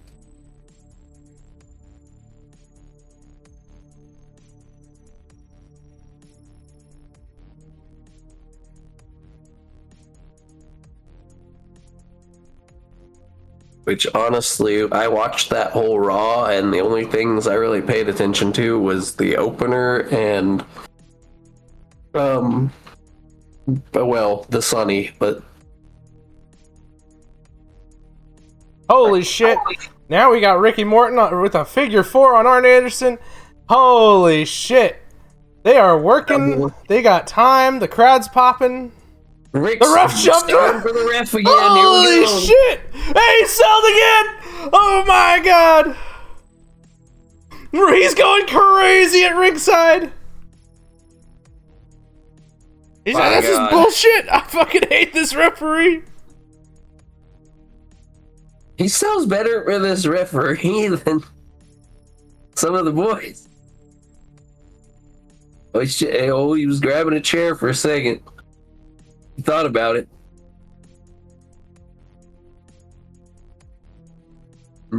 Which, honestly, I watched that whole Raw, and the only things I really paid attention to was the opener and, well, the Sunny, but... Holy shit. Now we got Ricky Morton with a figure 4 on Arn Anderson. Holy shit. They are working. They got time. The crowd's popping. Rick's the ref jumped for the ref again. Holy shit! Hey, he sold again! Oh my God! He's going crazy at ringside. He's like, this is bullshit. I fucking hate this referee. He sounds better with this referee than some of the boys. Oh, shit. Oh, he was grabbing a chair for a second. He thought about it.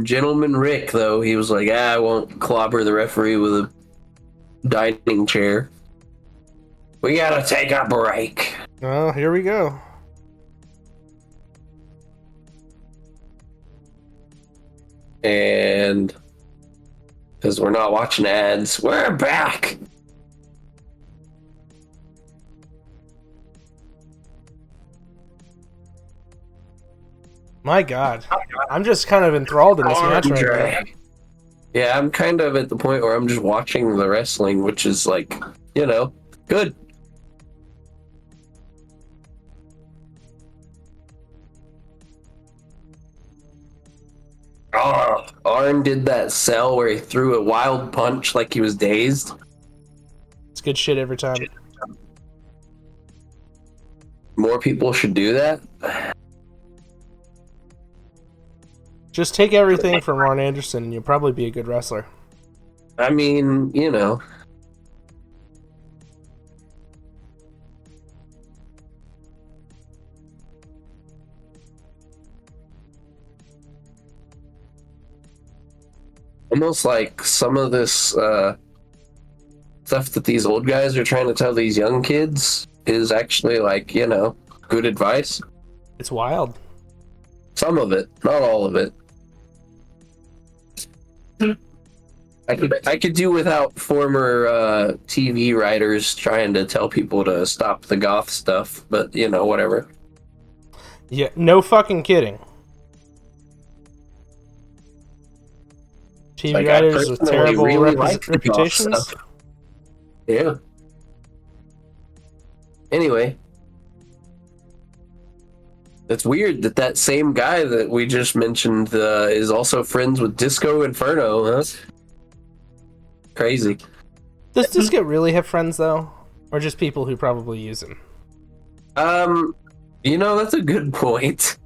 Gentleman Rick, though, he was like, I won't clobber the referee with a dining chair. We gotta take a break. Oh, here we go. And because we're not watching ads, we're back. My God, I'm just kind of enthralled in this match right now. Yeah, I'm kind of at the point where I'm just watching the wrestling, which is like, you know, good. Oh, Arn did that sell where he threw a wild punch like he was dazed. It's good shit every time. More people should do that. Just take everything from Ron Anderson and you'll probably be a good wrestler. I mean, you know. Almost like some of this stuff that these old guys are trying to tell these young kids is actually like, you know, good advice. It's wild. Some of it, not all of it. I could do without former TV writers trying to tell people to stop the goth stuff, but you know, whatever. Yeah, no fucking kidding. TV Like, writers with terrible really like the goth reputations. stuff. Yeah. Anyway. It's weird that that same guy that we just mentioned is also friends with Disco Inferno, huh? Crazy. Does Disco really have friends, though? Or just people who probably use him? You know, that's a good point.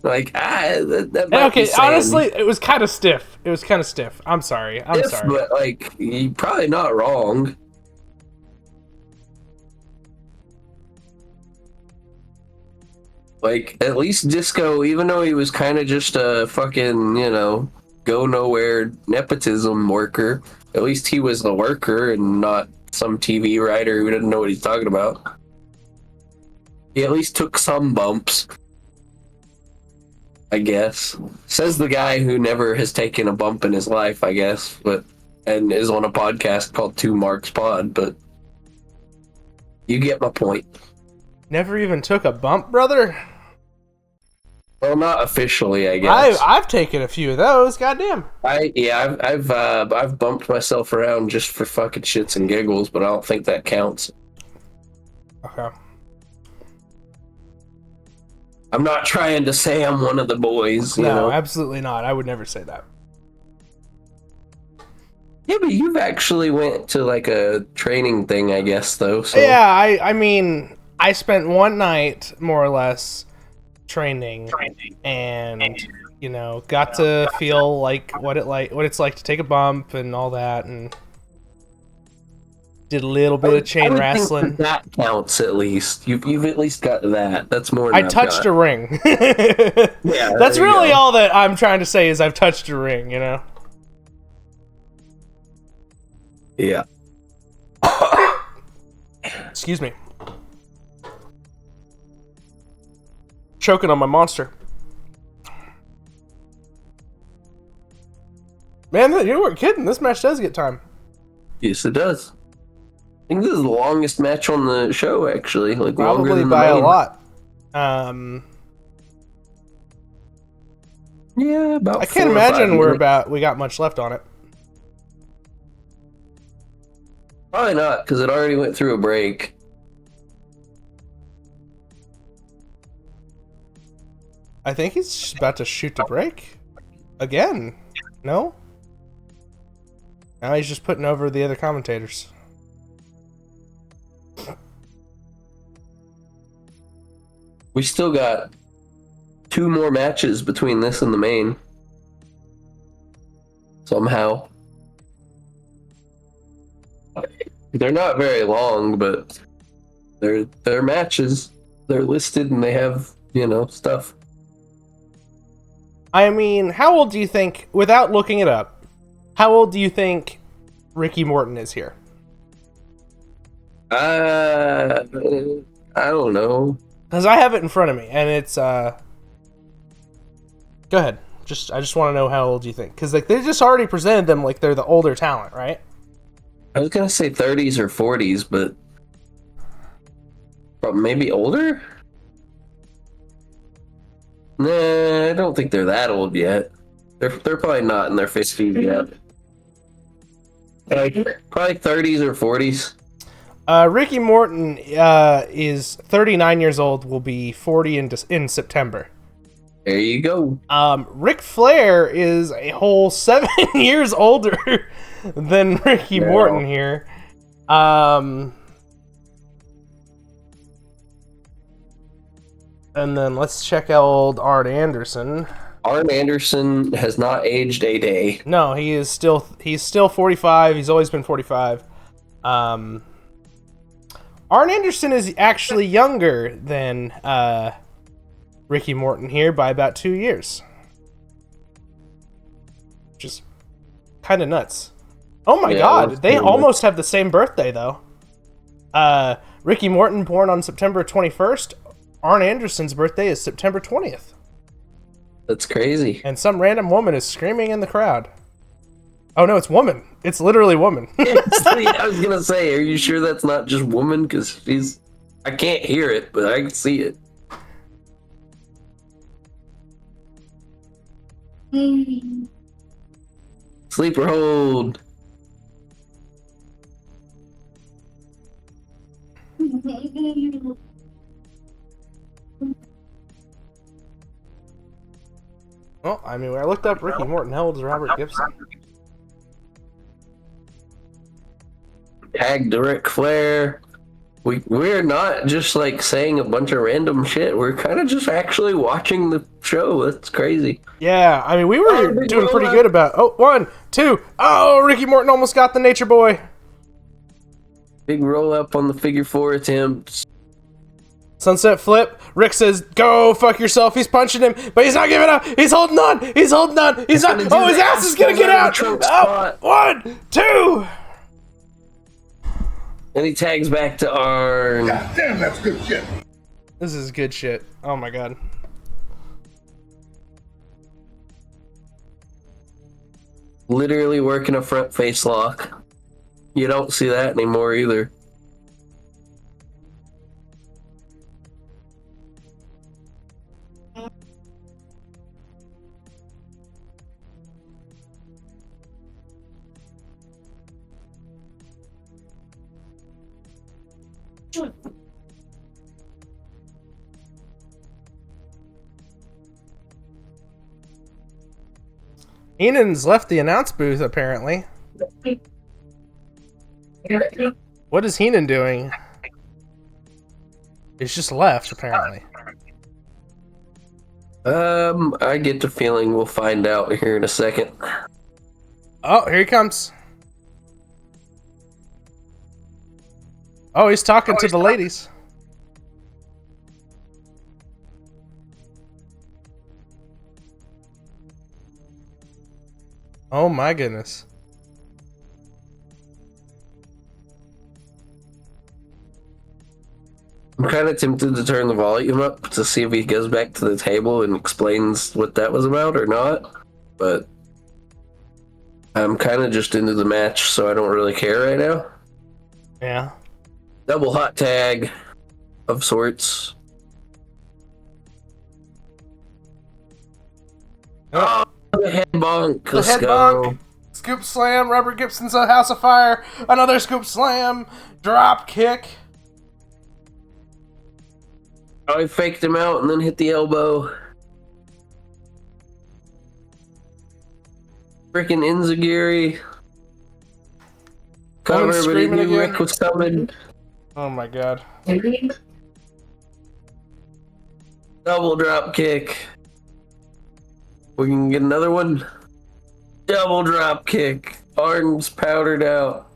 Like, that might Okay, be saying honestly, it was kind of stiff. It was kind of stiff. I'm sorry. I'm stiff, sorry. But, like, you're probably not wrong. Like, at least Disco, even though he was kind of just a fucking, you know, go nowhere nepotism worker, at least he was the worker and not some TV writer who didn't know what he's talking about. He at least took some bumps, I guess. Says the guy who never has taken a bump in his life, I guess, and is on a podcast called Two Marks Pod, but you get my point. Never even took a bump, brother? Well, not officially, I guess. I've taken a few of those. Goddamn. I've bumped myself around just for fucking shits and giggles, but I don't think that counts. Okay. I'm not trying to say I'm one of the boys. You No, know? absolutely not. I would never say that. Yeah, but you've actually went to like a training thing, I guess, though. So. Yeah, I mean, I spent one night, more or less, training, and you know, got to feel like what it's like to take a bump and all that, and did a little bit of chain wrestling. That counts at least. You've at least got that. That's more than I touched a ring. Yeah, that's really all that I'm trying to say is I've touched a ring. You know. Yeah. Excuse me. Choking on my monster. Man, you weren't kidding. This match does get time. Yes, it does. I think this is the longest match on the show, actually. Like Probably longer than by the a main. lot. Yeah, about. I can't 4 or 5 imagine minutes. we got much left on it. Probably not, because it already went through a break. I think he's just about to shoot the break again. No? Now he's just putting over the other commentators. We still got 2 more matches between this and the main. Somehow. They're not very long, but they're matches. They're listed and they have, stuff. I mean, how old do you think, without looking it up, how old do you think Ricky Morton is here? I don't know. Because I have it in front of me, and it's, Go ahead. I just want to know how old you think. Because, like, they just already presented them like they're the older talent, right? I was going to say 30s or 40s, but maybe older? Nah, I don't think they're that old yet. They're probably not in their 50s yet. Probably 30s or 40s. Ricky Morton is 39 years old, will be 40 in September. There you go. Ric Flair is a whole 7 years older than Ricky Morton here. And then let's check out old Arn Anderson. Arn Anderson has not aged a day. No, he's still 45. He's always been 45. Arn Anderson is actually younger than Ricky Morton here by about 2 years. Which is kind of nuts. Oh my god, they almost have the same birthday though. Ricky Morton born on September 21st. Arn Anderson's birthday is September 20th. That's crazy. And some random woman is screaming in the crowd. Oh no, it's woman. It's literally woman. I was gonna say, are you sure that's not just woman? Because I can't hear it, but I can see it. Sleeper hold. Well, I mean, when I looked up Ricky Morton, how old is Robert Gibson? Tag to Ric Flair. We're not just like saying a bunch of random shit. We're kind of just actually watching the show. That's crazy. Yeah, I mean, we were doing pretty good about... Oh, 1, 2. Oh, Ricky Morton almost got the Nature Boy. Big roll up on the figure 4 attempts. Sunset flip. Rick says, go fuck yourself. He's punching him, but he's not giving up. He's holding on. He's holding on. He's not... Oh, his ass is going to get out. Oh, 1, 2. And he tags back to Arn. God damn, that's good shit. This is good shit. Oh my god. Literally working a front face lock. You don't see that anymore either. Heenan's left the announce booth, apparently. What is Heenan doing? He's just left, apparently. I get the feeling we'll find out here in a second. Oh, here he comes. Oh, he's talking to the ladies. Oh my goodness. I'm kind of tempted to turn the volume up to see if he goes back to the table and explains what that was about or not, but I'm kind of just into the match, so I don't really care right now. Yeah. Double hot tag of sorts. Oh, the head bonk. The head bonk. Scoop slam. Robert Gibson's a house of fire. Another scoop slam. Drop kick. Oh, he faked him out and then hit the elbow. Freaking Enziguri. Cover, but he knew Rick was coming. Oh my god. Double drop kick. We can get another one. Double drop kick. Arms powdered out.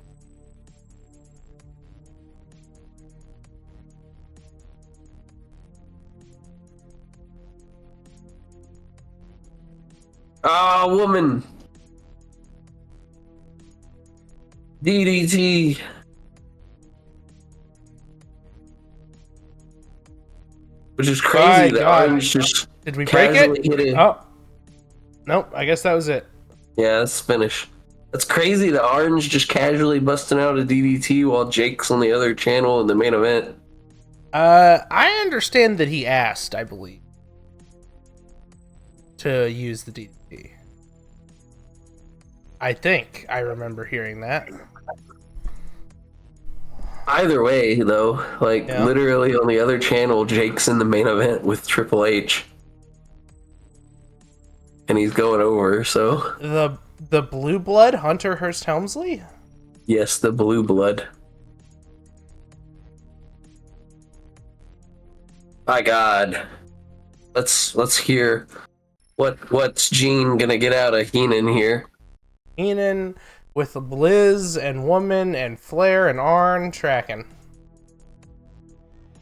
Ah, woman. DDT. Which is crazy that Orange just Did we break casually hit it. Oh. Nope, I guess that was it. Yeah, that's finish. That's crazy that Orange just casually busting out a DDT while Jake's on the other channel in the main event. I understand that he asked, I believe, to use the DDT. I think I remember hearing that. Either way, though, like Yeah. literally on the other channel, Jake's in the main event with Triple H. And he's going over, so... The Blue Blood, Hunter Hearst Helmsley? Yes, the Blue Blood. My God. Let's hear what's Gene gonna get out of Heenan here. Heenan with Blizz and Woman and Flair and Arn tracking.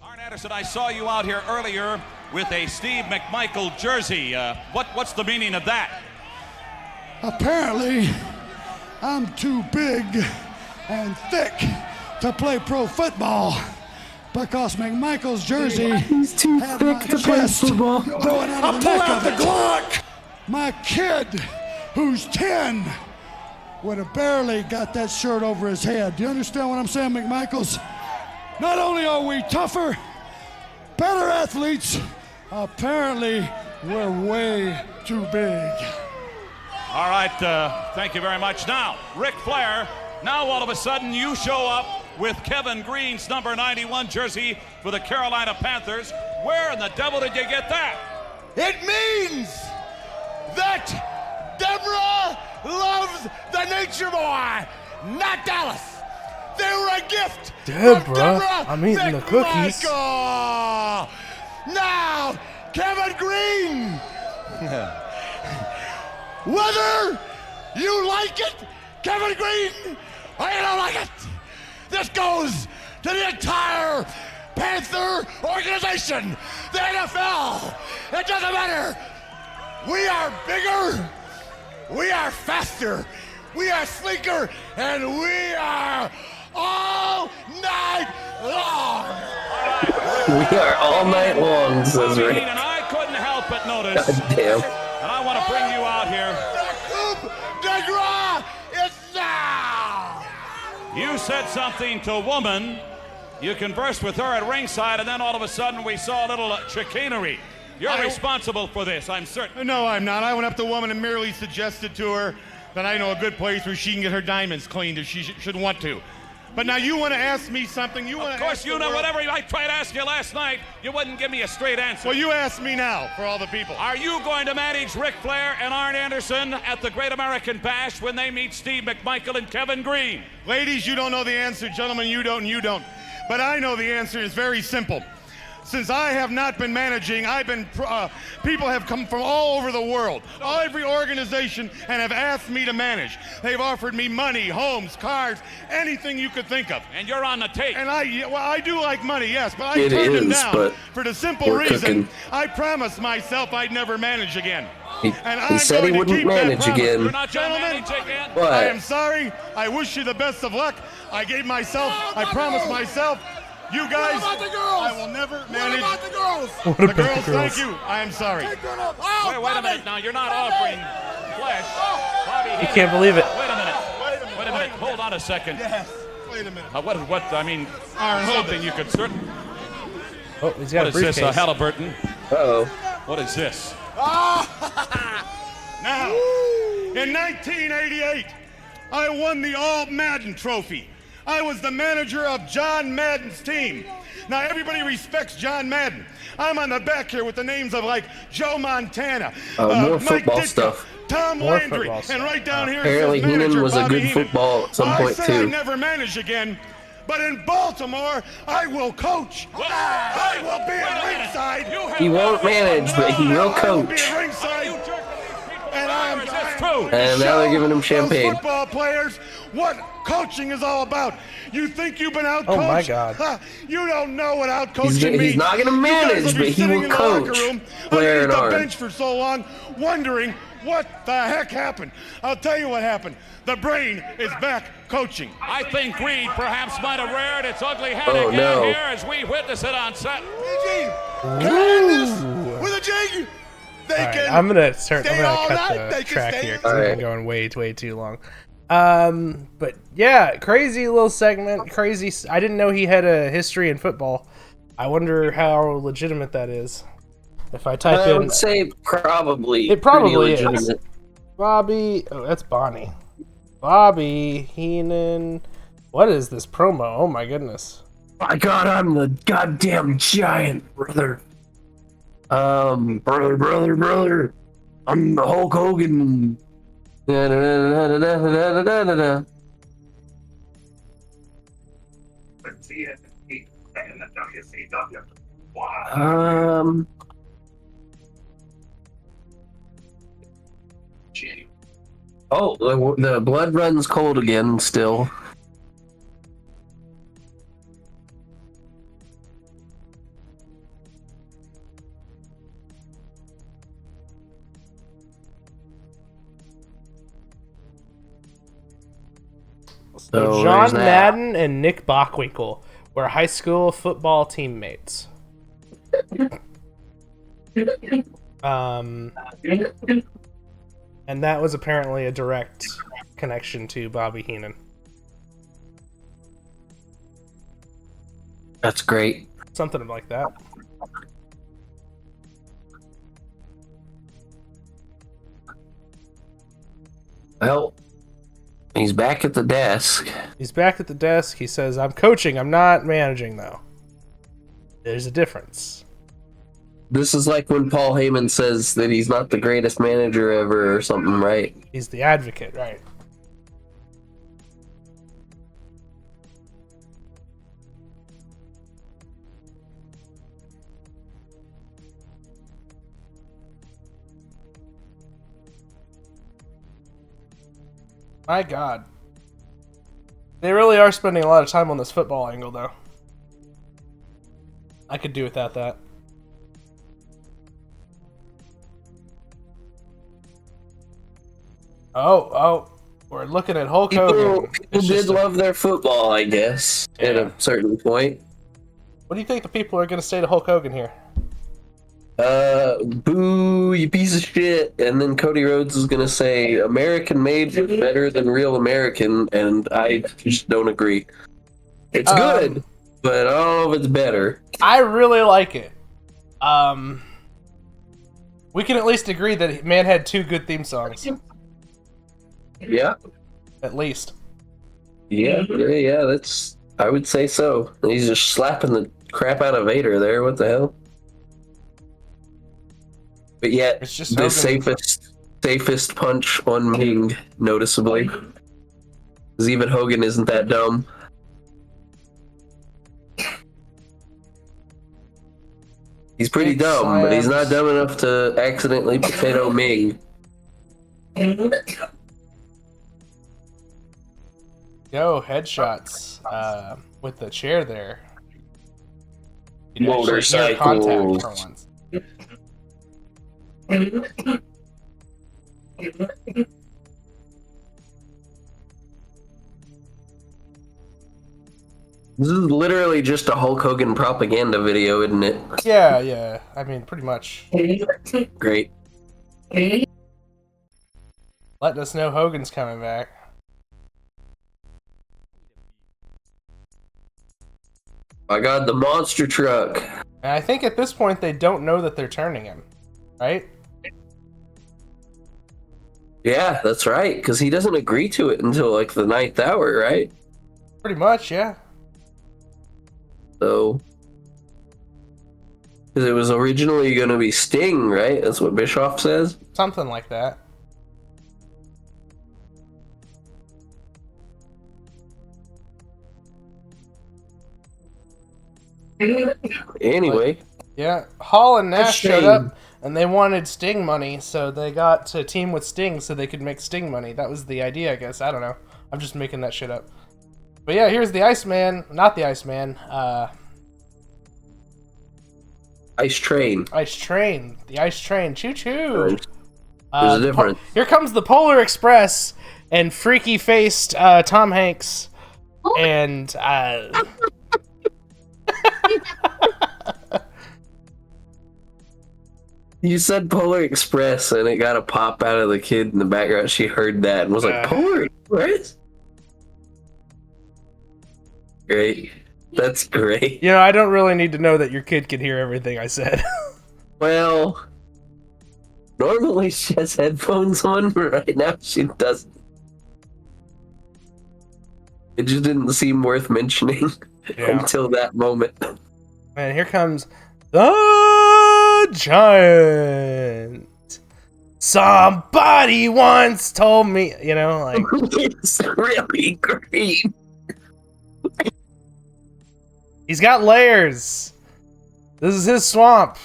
Arn Anderson, I saw you out here earlier with a Steve McMichael jersey. What's the meaning of that? Apparently, I'm too big and thick to play pro football because McMichael's jersey He's too had thick my to play chest football. going out of the neck of the Glock. My kid, who's 10, would have barely got that shirt over his head. Do you understand what I'm saying, McMichaels? Not only are we tougher, better athletes, apparently we're way too big. All right, thank you very much. Now, Ric Flair, now all of a sudden you show up with Kevin Green's number 91 jersey for the Carolina Panthers. Where in the devil did you get that? It means that Deborah loves the Nature Boy, not Dallas. They were a gift from Deborah, I'm eating the cookies. McMichael. Now, Kevin Green. Whether you like it, Kevin Green, or you don't like it, this goes to the entire Panther organization, the NFL. It doesn't matter. We are bigger, we are faster, we are sleeker, and we are all night long. We are all night long, says Rick. And I couldn't help but notice. God damn. And I want to bring you out here. The coup de grace is now. You said something to a woman. You conversed with her at ringside, and then all of a sudden we saw a little chicanery. You're responsible for this, I'm certain. No, I'm not. I went up to the woman and merely suggested to her that I know a good place where she can get her diamonds cleaned if she should want to. But now you want to ask me something. Of course, you know whatever I tried to ask you last night, you wouldn't give me a straight answer. Well, you ask me now for all the people. Are you going to manage Ric Flair and Arn Anderson at the Great American Bash when they meet Steve McMichael and Kevin Green? Ladies, you don't know the answer. Gentlemen, you don't and you don't. But I know the answer is very simple. Since I have not been managing, people have come from all over the world, every organization, and have asked me to manage. They've offered me money, homes, cars, anything you could think of. And you're on the tape. And I do like money, yes, but I It turned them is, down but for the simple we're reason cooking. I promised myself I'd never manage again. He I'm said he going to wouldn't keep that manage promise. again. You're not going to Gentlemen, manage again? What? I am sorry. I wish you the best of luck. I gave myself, I promised myself, you guys, What about the girls? I will never manage. What about the girls? What The about girls, the girls? thank you. I am sorry. Oh, Wait a minute now. You're not offering flesh. Bobby You Heenan. can't believe it. Wait a minute. Hold on a second. Yes. Wait a minute. I mean, something you could certainly. Oh, he's got What a is this, briefcase. Halliburton? Uh-oh. What is this? Now, in 1988, I won the All-Madden Trophy. I was the manager of John Madden's team. Now, everybody respects John Madden. I'm on the back here with the names of, like, Joe Montana, More Mike football Ditka, stuff. Tom More Landry, football and stuff. right down here it Apparently says manager Heenan was a Bobby good Heenan. football at some point, I said I'd too. never manage again, But in Baltimore, I will coach. I will be at ringside. He won't manage, but he will I will be coach. at ringside. And I'm And now they're giving him champagne. Those football players what coaching is all about. You think you've been outcoached? Oh my God. Ha, you don't know what outcoaching means. He's not going to You guys manage, will be but he sitting will in the locker coach. room Player underneath and the arm. bench for so long, wondering what the heck happened. I'll tell you what happened. The brain is back coaching. I think greed perhaps might have reared its ugly head Oh, again no. here as we witness it on set. With a jig. They All right, can I'm gonna cut night, they the can track stay here in- because we've been going way too long. But yeah, crazy little segment. Crazy. I didn't know he had a history in football. I wonder how legitimate that is. If I type I in, would say probably. it probably pretty is. legitimate. Bobby. Oh, that's Bonnie. Bobby Heenan. What is this promo? Oh my goodness. My God, I'm the goddamn giant, brother. Brother. I'm the Hulk Hogan. Da-da-da-da-da-da-da-da-da-da. Oh, the blood runs cold again still. So So John there's that. Madden and Nick Bockwinkel were high school football teammates. And that was apparently a direct connection to Bobby Heenan. That's great. Something like that. Well, he's back at the desk. He's back at the desk. He says, I'm coaching, I'm not managing, though. There's a difference. This is like when Paul Heyman says that he's not the greatest manager ever or something, right? He's the advocate, right? My God. They really are spending a lot of time on this football angle, though. I could do without that. Oh, we're looking at Hulk Hogan. People did love their football, I guess, at a certain point. What do you think the people are going to say to Hulk Hogan here? Boo, you piece of shit. And then Cody Rhodes is going to say, American made is better than real American, and I just don't agree. It's good, but I don't know if it's better. I really like it. We can at least agree that man had 2 good theme songs. Yeah. At least. Yeah, that's, I would say so. He's just slapping the crap out of Vader there, what the hell? But yet, It's just the Hogan. safest punch on Ming, noticeably. Because even Hogan isn't that dumb. He's pretty Big dumb, but he's not slams. dumb enough to accidentally potato Ming. Yo, headshots with the chair there. You'd actually hear contact for once. This is literally just a Hulk Hogan propaganda video, isn't it? Yeah. I mean, pretty much. Great. Letting us know Hogan's coming back. I got the monster truck. And I think at this point they don't know that they're turning him, right? Yeah, that's right, because he doesn't agree to it until like the 9th hour, right? Pretty much, yeah. So, because it was originally going to be Sting, right? That's what Bischoff says. Something like that. Anyway. Yeah, Hall and Nash showed shame. up, and they wanted Sting money, so they got to team with Sting so they could make Sting money. That was the idea, I guess. I don't know. I'm just making that shit up. But yeah, here's the Iceman. Not the Iceman. Ice Train. Ice Train. The Ice Train. Choo-choo. There's a difference. Here comes the Polar Express and freaky-faced Tom Hanks. And... You said Polar Express, and it got a pop out of the kid in the background. She heard that and was like, Polar Express? Great. That's great. You know, I don't really need to know that your kid can hear everything I said. Well, normally she has headphones on, but right now she doesn't. It just didn't seem worth mentioning until that moment. And here comes the Giant. Somebody once told me, you know, like... It's really green. He's got layers. This is his swamp.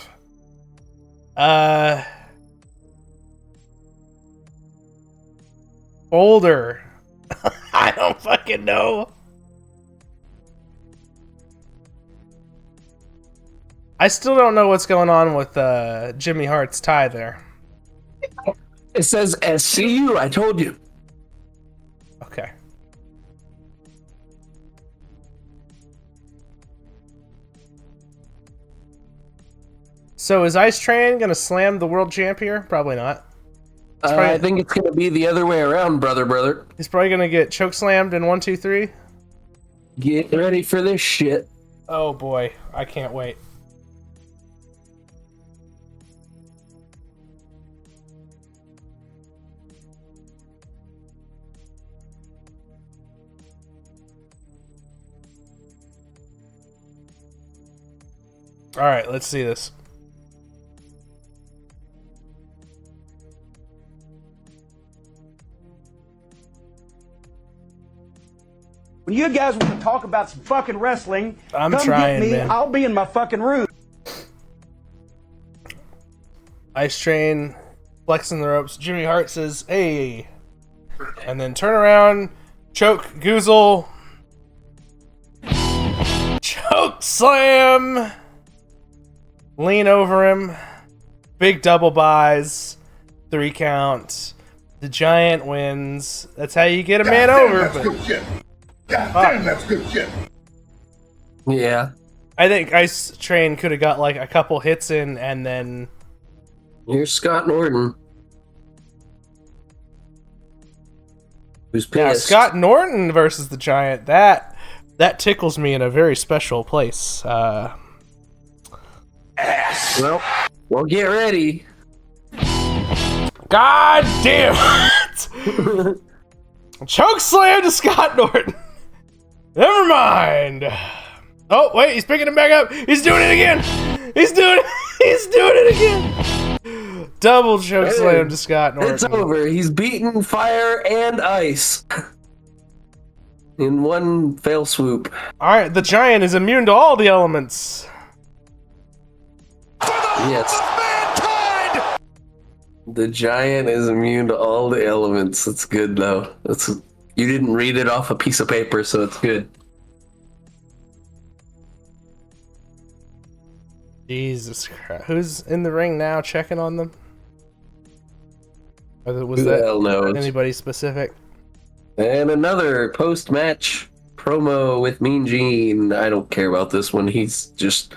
Boulder. I don't fucking know. I still don't know what's going on with Jimmy Hart's tie there. It says SCU, I told you. Okay. So is Ice Train gonna slam the world champ here? Probably not. I think it's gonna be the other way around, brother. He's probably gonna get choke slammed in 1, 2, 3. Get ready for this shit. Oh boy, I can't wait. All right, let's see this. When you guys want to talk about some fucking wrestling, I'm come trying, get me. man. I'll be in my fucking room. Ice Train flexing the ropes. Jimmy Hart says, "Hey," and then turn around, choke, goozle, choke slam, lean over him, big double buys, 3 count. The Giant wins. That's how you get a man over. That's good shit. God damn, that's good shit. Yeah. I think Ice Train could have got like a couple hits in, and then Here's Scott Norton. Who's pissed. yeah, Scott Norton versus the Giant. That tickles me in a very special place. Well, get ready. God damn it! Choke slam to Scott Norton. Never mind. Oh wait, he's picking him back up. He's doing it again. He's doing it again. Double choke slam to Scott Norton. It's over. He's beaten fire and ice in one fell swoop. All right, the Giant is immune to all the elements. Yes. The Giant is immune to all the elements. That's good, though. You didn't read it off a piece of paper, so it's good. Jesus Christ. Who's in the ring now checking on them? Or was Who the that hell knows? anybody specific? And another post-match promo with Mean Gene. I don't care about this one. He's just,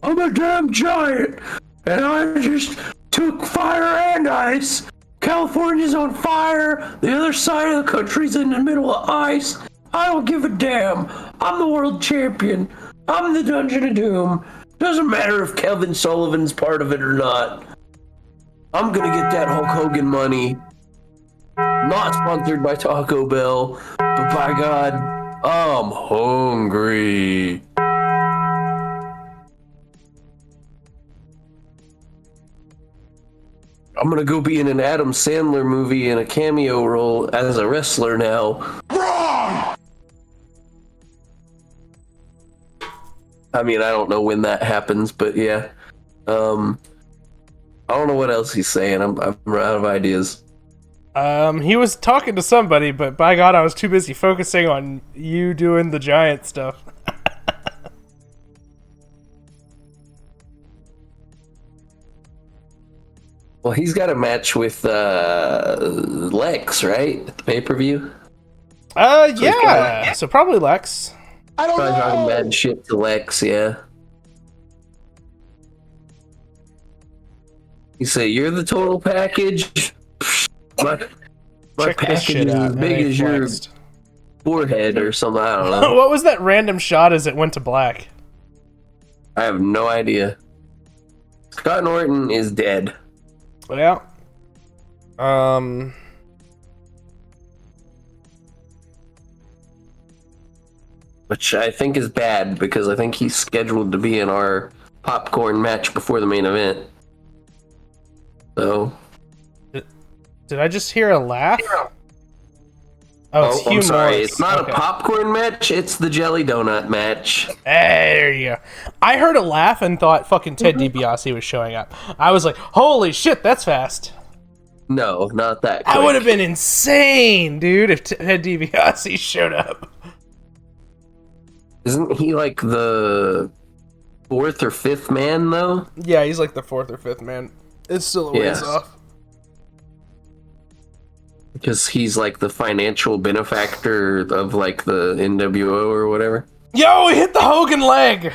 I'm a damn giant, and I just took fire and ice. California's on fire. The other side of the country's in the middle of ice. I don't give a damn. I'm the world champion. I'm the Dungeon of Doom. Doesn't matter if Kevin Sullivan's part of it or not. I'm gonna get that Hulk Hogan money. Not sponsored by Taco Bell, but by God, I'm hungry. I'm gonna go be in an Adam Sandler movie in a cameo role as a wrestler now. Wrong! I mean, I don't know when that happens, but yeah. I don't know what else he's saying. I'm out of ideas. He was talking to somebody, but by God, I was too busy focusing on you doing the giant stuff. Well, he's got a match with Lex, right? At the pay-per-view? Yeah. So probably Lex. I don't Probably talking know. bad shit to Lex, yeah. You say, you're the total package? My Check this package shit is out. as And big they as your flexed. forehead or something, I don't know. What was that random shot as it went to black? I have no idea. Scott Norton is dead. Yeah. Which I think is bad, because I think he's scheduled to be in our popcorn match before the main event. So... Did I just hear a laugh? Oh, it's Hugh I'm sorry. Morris. It's not Okay. a popcorn match, it's the jelly donut match. There you go. I heard a laugh and thought fucking Ted DiBiase was showing up. I was like, holy shit, that's fast. No, not that quick. That would have been insane, dude, if Ted DiBiase showed up. Isn't he like the 4th or 5th man, though? Yeah, he's like the 4th or 5th man. It's still a ways Yes. off. Because he's like the financial benefactor of like the NWO or whatever. Yo, he hit the Hogan leg!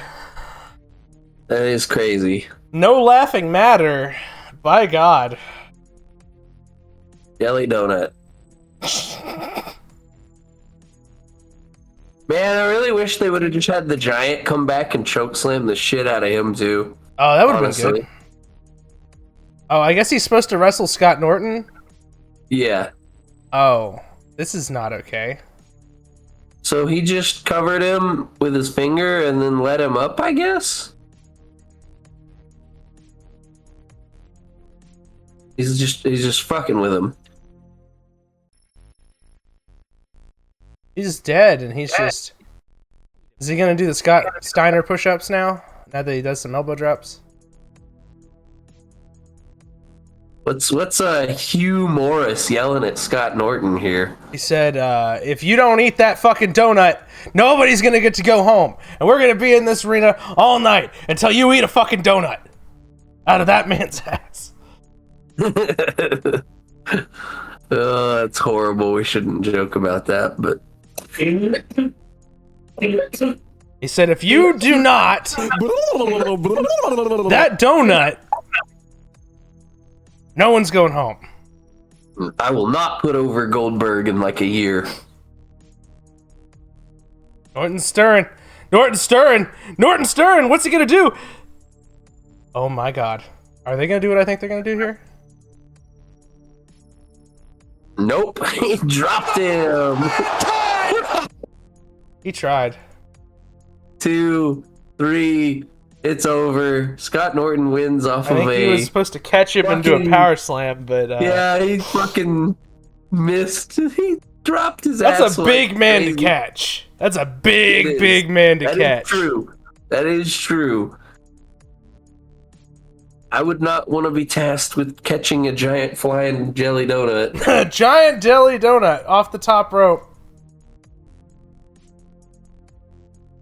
That is crazy. No laughing matter. By God. Jelly donut. Man, I really wish they would have just had the Giant come back and chokeslam the shit out of him too. Oh, that would have been good. Oh, I guess he's supposed to wrestle Scott Norton? Yeah. Oh, this is not okay. So he just covered him with his finger and then let him up, I guess? He's just fucking with him. He's dead, and he's just... Is he gonna do the Scott Steiner push-ups now? Now that he does some elbow drops? What's Hugh Morris yelling at Scott Norton here? He said, if you don't eat that fucking donut, nobody's gonna get to go home. And we're gonna be in this arena all night until you eat a fucking donut. Out of that man's ass. Oh, that's horrible. We shouldn't joke about that, but... He said, if you do not... that donut... No one's going home. I will not put over Goldberg in like a year. Norton's stirring. Norton's stirring. Norton's stirring. What's he gonna do? Oh my God. Are they gonna do what I think they're gonna do here? Nope. He dropped him. He tried. 2, 3. It's over. Scott Norton wins off I of think he was supposed to catch him and do a power slam, but yeah, he fucking missed. He dropped his ass. that's a big like man crazy. to catch. That's a big man to That catch. is true. That is true. I would not want to be tasked with catching a giant flying jelly donut. Giant jelly donut off the top rope.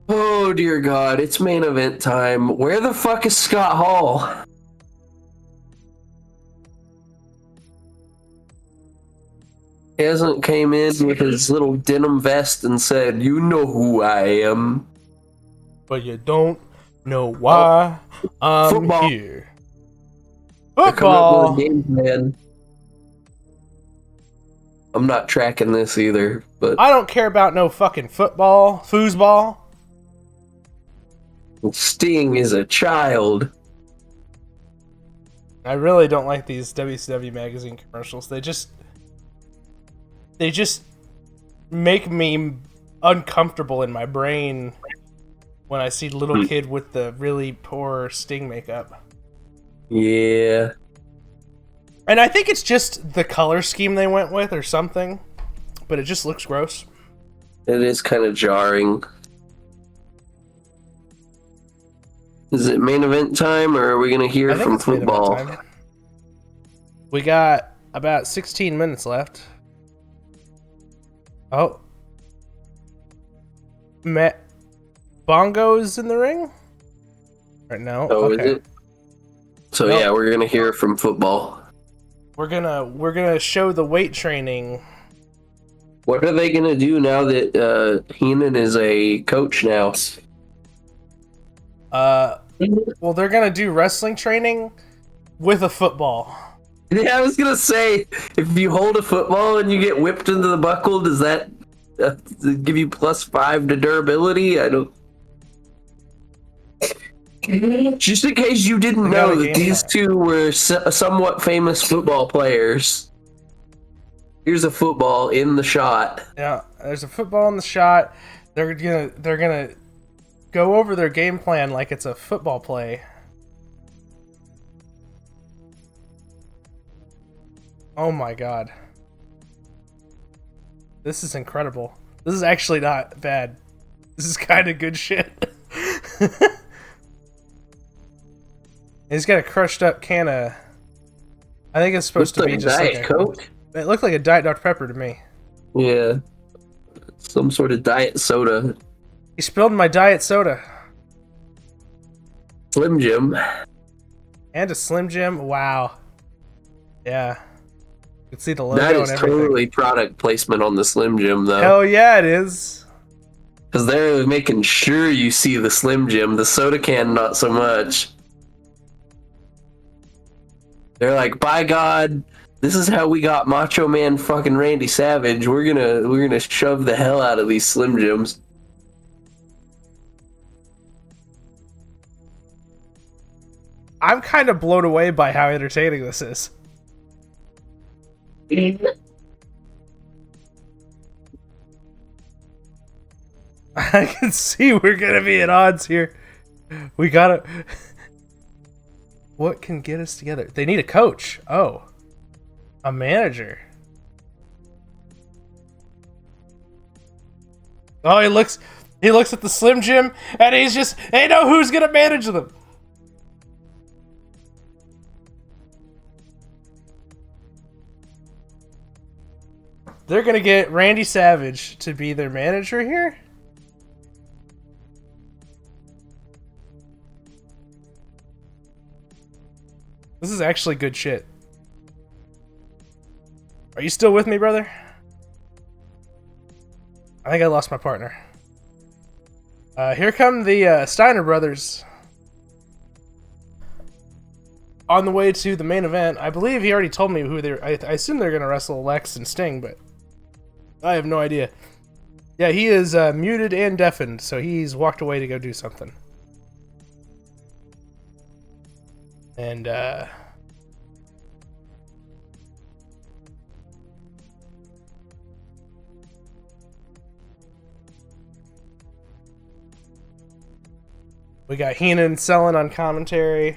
Oh dear God, it's main event time. Where the fuck is Scott Hall? He hasn't came in with his little denim vest and said, "You know who I am." But you don't know why I'm Football. here. They're coming up Football. with a game plan. I'm not tracking this either, but I don't care about no fucking football, foosball. Sting is a child. I really don't like these WCW magazine commercials. They just make me uncomfortable in my brain when I see little kid with the really poor Sting makeup. Yeah. And I think it's just the color scheme they went with or something, but it just looks gross. It is kind of jarring. Is it main event time, or are we gonna hear I think from it's main event football? time. We got about 16 minutes left. Oh. Matt Bongo's in the ring? Or no? Oh, okay. is it? So Nope. yeah, we're gonna hear from football. We're gonna show the weight training. What are they gonna do now that Heenan is a coach now? Well, they're gonna do wrestling training with a football. Yeah, I was gonna say, if you hold a football and you get whipped into the buckle, does that give you +5 to durability? I don't. Just in case you didn't know that these two were somewhat famous football players. Here's a football in the shot. Yeah, there's a football in the shot. They're gonna go over their game plan like it's a football play. Oh my god. This is incredible. This is actually not bad. This is kind of good shit. He's got a crushed up can of... I think it's supposed to be just Diet like Coke. It looked like a Diet Dr. Pepper to me. Yeah. Some sort of diet soda. He spilled my diet soda. Slim Jim. And a Slim Jim. Wow. Yeah. You can see the logo That and is everything. totally product placement on the Slim Jim, though. Hell yeah, it is. Because they're making sure you see the Slim Jim. The soda can, not so much. They're like, by God, this is how we got Macho Man fucking Randy Savage. We're gonna shove the hell out of these Slim Jims. I'm kind of blown away by how entertaining this is. I can see we're gonna be at odds here. We gotta... What can get us together? They need a coach. Oh. A manager. Oh, he looks at the Slim Jim and he's just, they know who's gonna manage them. They're gonna get Randy Savage to be their manager here? This is actually good shit. Are you still with me, brother? I think I lost my partner. Here come the Steiner brothers. On the way to the main event. I believe he already told me who they're... I assume they're going to wrestle Lex and Sting, but... I have no idea. Yeah, he is muted and deafened, so he's walked away to go do something. And, we got Heenan selling on commentary.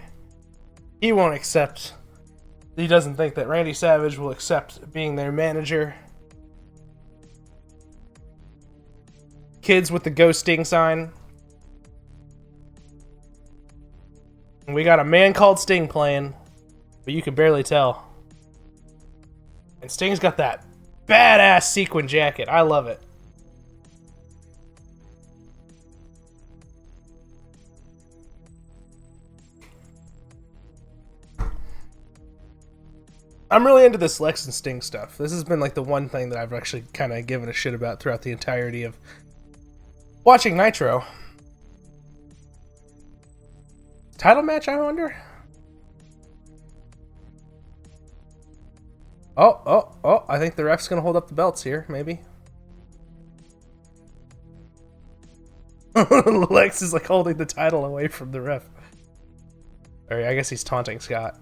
He won't accept... He doesn't think that Randy Savage will accept being their manager. Kids with the Go Sting sign. And we got a man called Sting playing, but you can barely tell. And Sting's got that badass sequin jacket. I love it. I'm really into this Lex and Sting stuff. This has been like the one thing that I've actually kind of given a shit about throughout the entirety of watching Nitro. Title match, I wonder? Oh, I think the ref's gonna hold up the belts here, maybe. Lex is like holding the title away from the ref. Or I guess he's taunting Scott.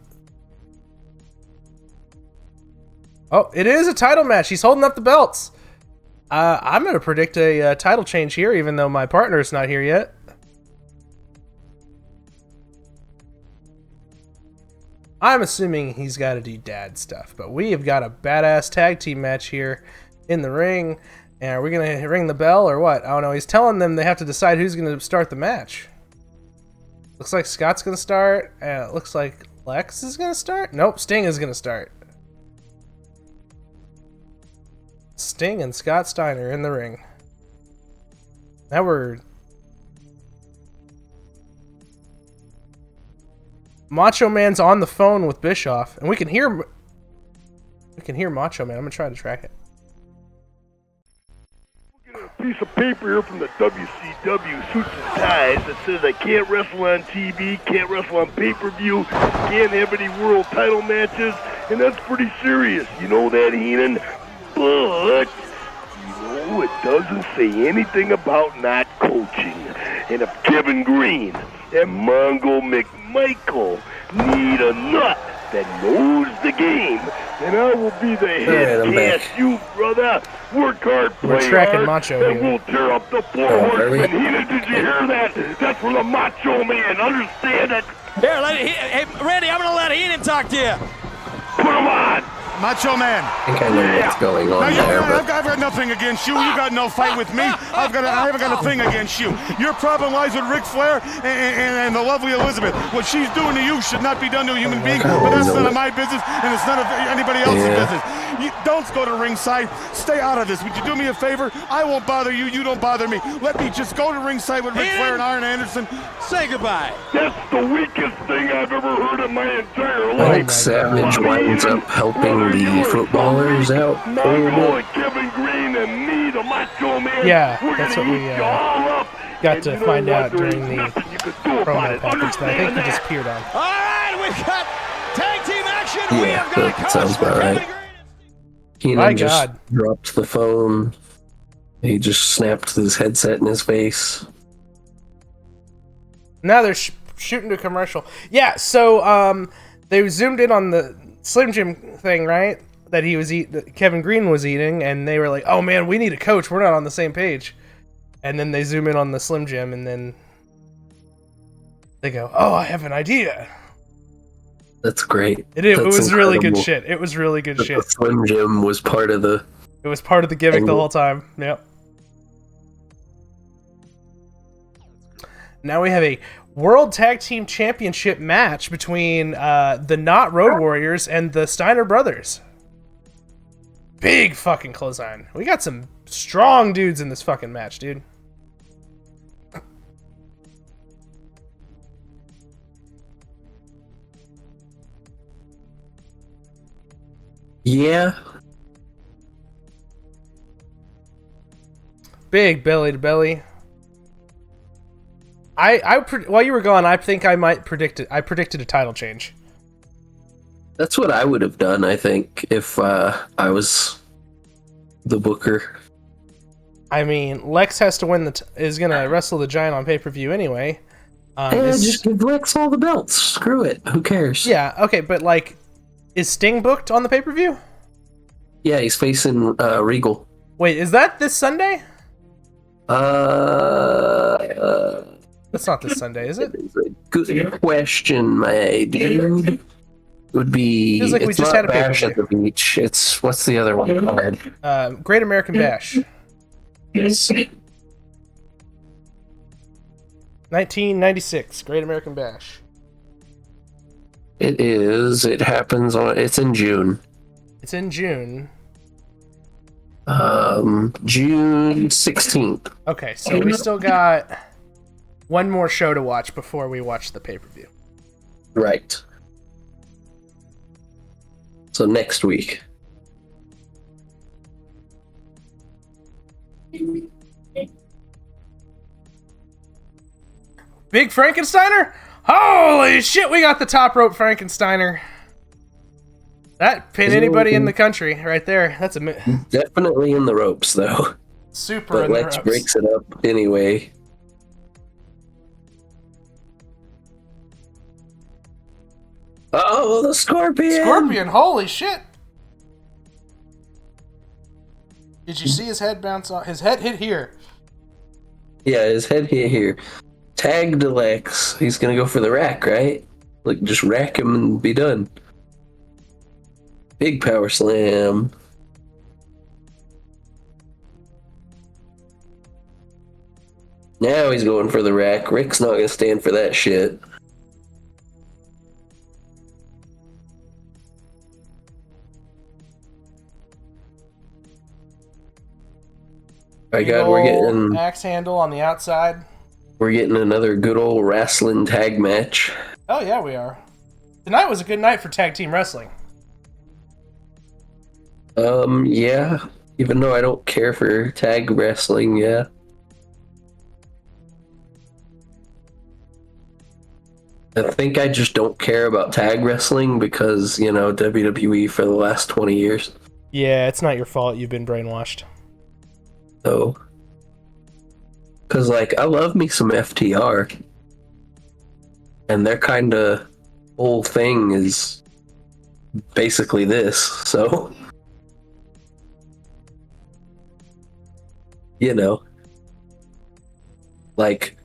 Oh, it is a title match. He's holding up the belts. I'm going to predict a title change here, even though my partner is not here yet. I'm assuming he's got to do dad stuff, but we have got a badass tag team match here in the ring. And are we going to ring the bell or what? I don't know. He's telling them they have to decide who's going to start the match. Looks like Scott's gonna start. It looks like Lex is gonna start. Nope, Sting is gonna start. Sting and Scott Steiner in the ring. Now we're... Macho Man's on the phone with Bischoff, and we can hear Macho Man. I'm gonna try to track it. Piece of paper here from the WCW Suits and Ties that says I can't wrestle on TV, can't wrestle on pay-per-view, can't have any world title matches, and that's pretty serious. You know that, Heenan? But, you know, it doesn't say anything about not coaching. And if Kevin Green and Mongo McMichael need a nut that knows the game, then I will be the head cast you, brother. Work hard, play We're tracking hard, Macho and here. we'll tear up the four horsemen. Heenan, did you hear that? That's for the Macho Man. Understand it? Here, hey, Randy, I'm gonna let Heenan talk to you. Put him on. Macho Man. I think I know what's going on there, I've but got nothing against you. You got no fight with me. I haven't got a thing against you. Your problem lies with Ric Flair and the lovely Elizabeth. What she's doing to you should not be done to a human being, but that's none of my business, and it's none of anybody else's business. You don't go to ringside. Stay out of this. Would you do me a favor? I won't bother you. You don't bother me. Let me just go to ringside with Ric Flair and Arn Anderson. Say goodbye. That's the weakest thing I've ever heard in my entire I life. think Savage winds up helping the footballers out. Mongo and Kevin Green and me, the Macho Man. Yeah, we're that's gonna what we eat you all up. got And to you know find what? out There during ain't the nothing you can do about promo it. package that I think he Understand disappeared on. All right, we've got tag team action. We Yeah, have got a that sounds about right. Heenan My just God. dropped the phone. He just snapped his headset in his face. Now they're shooting to commercial. Yeah, so they zoomed in on the Slim Jim thing, right? That he was that Kevin Green was eating, and they were like, "Oh man, we need a coach. We're not on the same page." And then they zoom in on the Slim Jim, and then they go, "Oh, I have an idea." That's great. It That's was really good incredible. shit. It was really good But shit. the Slim Jim was part of the... It was part of the gimmick the Angle. whole time. Yep. Now we have a World Tag Team Championship match between the Not Road Warriors and the Steiner Brothers. Big fucking clothesline. We got some strong dudes in this fucking match, dude. Yeah. Big belly to belly. While you were gone, I think I might predict it. I predicted a title change. That's what I would have done, I think, if I was the booker. I mean, Lex has to win is gonna wrestle the Giant on pay-per-view anyway. Just give Lex all the belts. Screw it. Who cares? Yeah, okay, but like, is Sting booked on the pay-per-view? Yeah, he's facing Regal. Wait, is that this Sunday? That's not this Sunday, is it? Good question, my dude. Would be. Feels like we it's just not had a Bash pay-per-view. at the Beach. It's what's the other one called? Great American Bash. Yes. 1996, Great American Bash. It is. It happens on. It's in June. It's in June. June 16th. Okay, so we still got one more show to watch before we watch the pay-per-view. Right. So next week. Big Frankensteiner? Holy shit, we got the top rope Frankensteiner. That pin anybody in the country right there. That's a Definitely in the ropes, though. super But in the Lex ropes. breaks it up anyway. Oh, the Scorpion! Scorpion, holy shit! Did you see his head bounce off? His head hit here. Yeah, his head hit here. Tagged Lex. He's gonna go for the rack, right? Like, just rack him and be done. Big power slam. Now he's going for the rack. Rick's not gonna stand for that shit. My God, we're getting axe handle on the outside. We're getting another good old wrestling tag match. Oh yeah, we are. Tonight was a good night for tag team wrestling. Yeah. Even though I don't care for tag wrestling, yeah. I think I just don't care about tag wrestling because, you know, WWE for the last 20 years. Yeah, it's not your fault. You've been brainwashed. So, because, like, I love me some FTR. And their kind of whole thing is basically this, so. You know. Like,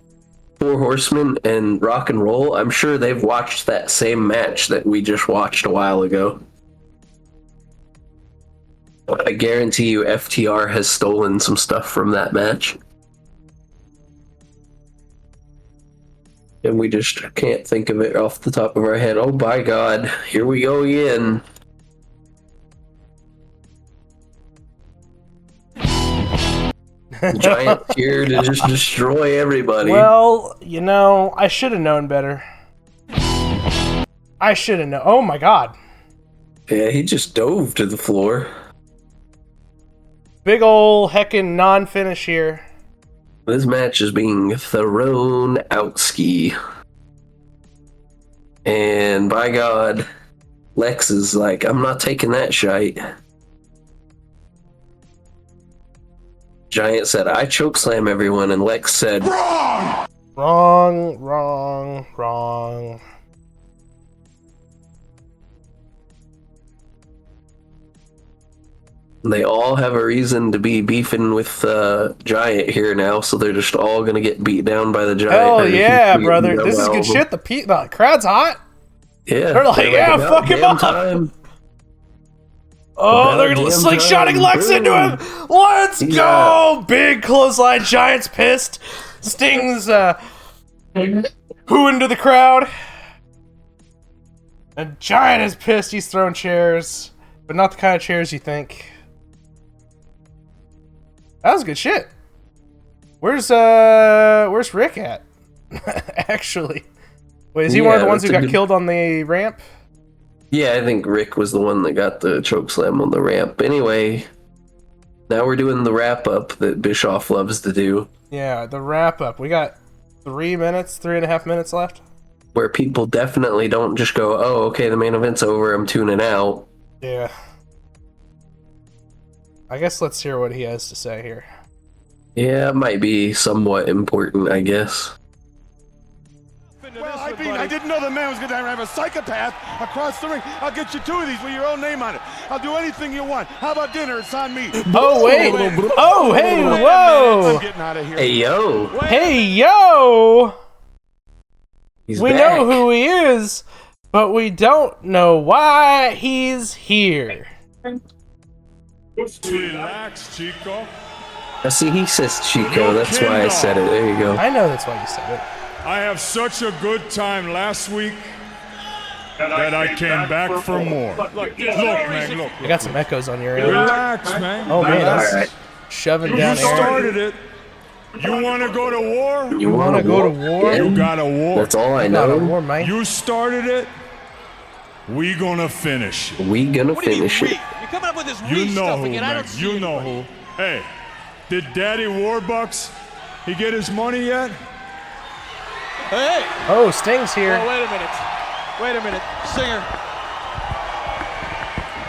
Four Horsemen and Rock and Roll, I'm sure they've watched that same match that we just watched a while ago. I guarantee you FTR has stolen some stuff from that match. And we just can't think of it off the top of our head. Oh my God, here we go again. Giant here to just destroy everybody. Well, you know, I should have known better. I should have known. Oh my God. Yeah, he just dove to the floor. Big ol' heckin' non-finish here. This match is being thrown out ski. And by God, Lex is like, I'm not taking that shite. Giant said, I chokeslam everyone, and Lex said, Wrong! Wrong, wrong, wrong. They all have a reason to be beefing with Giant here now, so they're just all gonna get beat down by the Giant. Oh yeah, brother, this is good shit. The crowd's hot. Yeah, they're like, yeah, fuck him up. Time. Oh, they're slingshotting Lex into him. Let's go! Big clothesline. Giant's pissed. Sting's hooing to the crowd. And Giant is pissed. He's throwing chairs, but not the kind of chairs you think. That was good shit. Where's Rick at? Actually, wait, is he one of the ones who got killed on the ramp? Yeah, I think Rick was the one that got the chokeslam on the ramp. Anyway, now we're doing the wrap-up that Bischoff loves to do. Yeah, the wrap-up. We got 3.5 minutes left. Where people definitely don't just go, oh, okay, the main event's over, I'm tuning out. Yeah. I guess let's hear what he has to say here. Yeah, it might be somewhat important, I guess. Well, I didn't know the man was going to have a psychopath across the ring. I'll get you 2 of these with your own name on it. I'll do anything you want. How about dinner? It's on me. Oh, wait. Oh, hey, whoa. I'm getting out of here. Hey, yo. Hey, yo. He's we back. know who he is, but we don't know why he's here. Relax, Chico. I see, he says Chico. That's why I said it. There you go. I know that's why you said it. I have such a good time last week that I came back for more. Look, man, look. I got some echoes on your end. Relax, man. Oh, man, that's right. shoving down You started it. You want to go to war? You want to go to war? You got a war. That's all I Got a know. war, man. You started it. We gonna finish it. We gonna finish it. You're coming up with this You weak know stuff who, again. I man. don't see You know anybody. who. Hey, did Daddy Warbucks, he get his money yet? Hey! Oh, Sting's here. Oh, wait a minute. Wait a minute. Stinger.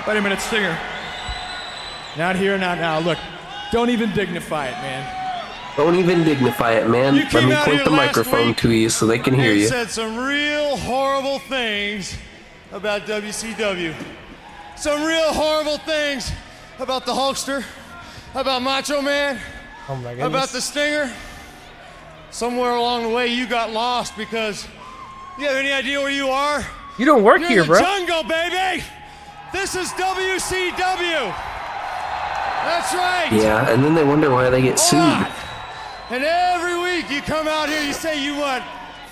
Wait a minute, Stinger. Not here, not now. Look, don't even dignify it, man. Don't even dignify it, man. You Let came me out point here the last microphone week to you so they can hear and you. said some real horrible things about WCW. Some real horrible things about the Hulkster, about Macho Man, Oh, my goodness. about the Stinger. Somewhere along the way, you got lost because you have any idea where you are? You don't work You're here, in the bro. jungle, baby. This is WCW. That's right. Yeah, and then they wonder why they get sued. And every week you come out here, you say you want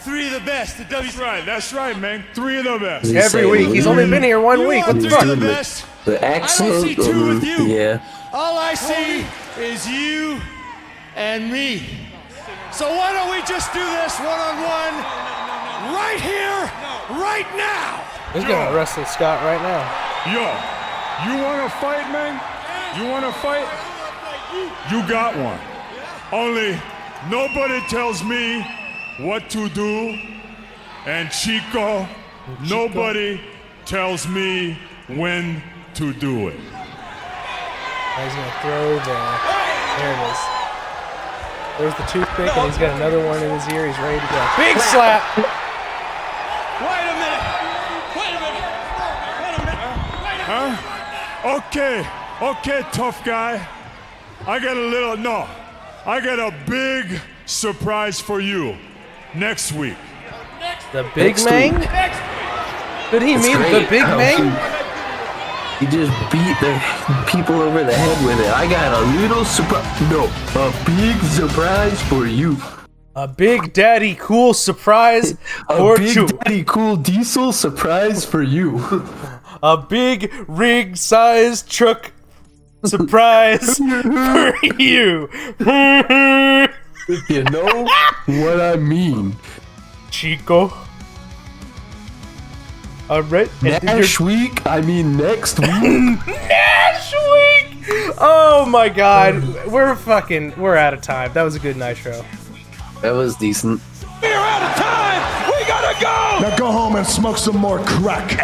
3 of the best. That's right, man. 3 of the best. He's Every saying, week. He's only been here 1 You week. want What the 3 of fuck? the best? The accent. I don't see 2 with you. Yeah. All I see is you and me. So why don't we just do this one-on-one right here, right now? He's gonna wrestle Scott right now. Yo, you wanna fight, man? You wanna fight? You got one. Only nobody tells me what to do, and Chico, nobody tells me when to do it. He's gonna throw there it is. There's the toothpick, and he's got another one in his ear. He's ready to go. Big slap! Wait a minute! Huh? Okay, tough guy. I got a big surprise for you next week. The Big Man? Did he mean the Big Man? He just beat the people over the head with it. I got a little surprise. No, a big surprise for you. A Big Daddy Cool surprise for you. A Big Daddy Cool Diesel surprise for you. A big rig-sized truck surprise for you. You know what I mean. Chico. Alright. Next week? I mean next week. Nash Week! Oh my god. We're out of time. That was a good Nitro. That was decent. We're out of time! We gotta go! Now go home and smoke some more crack.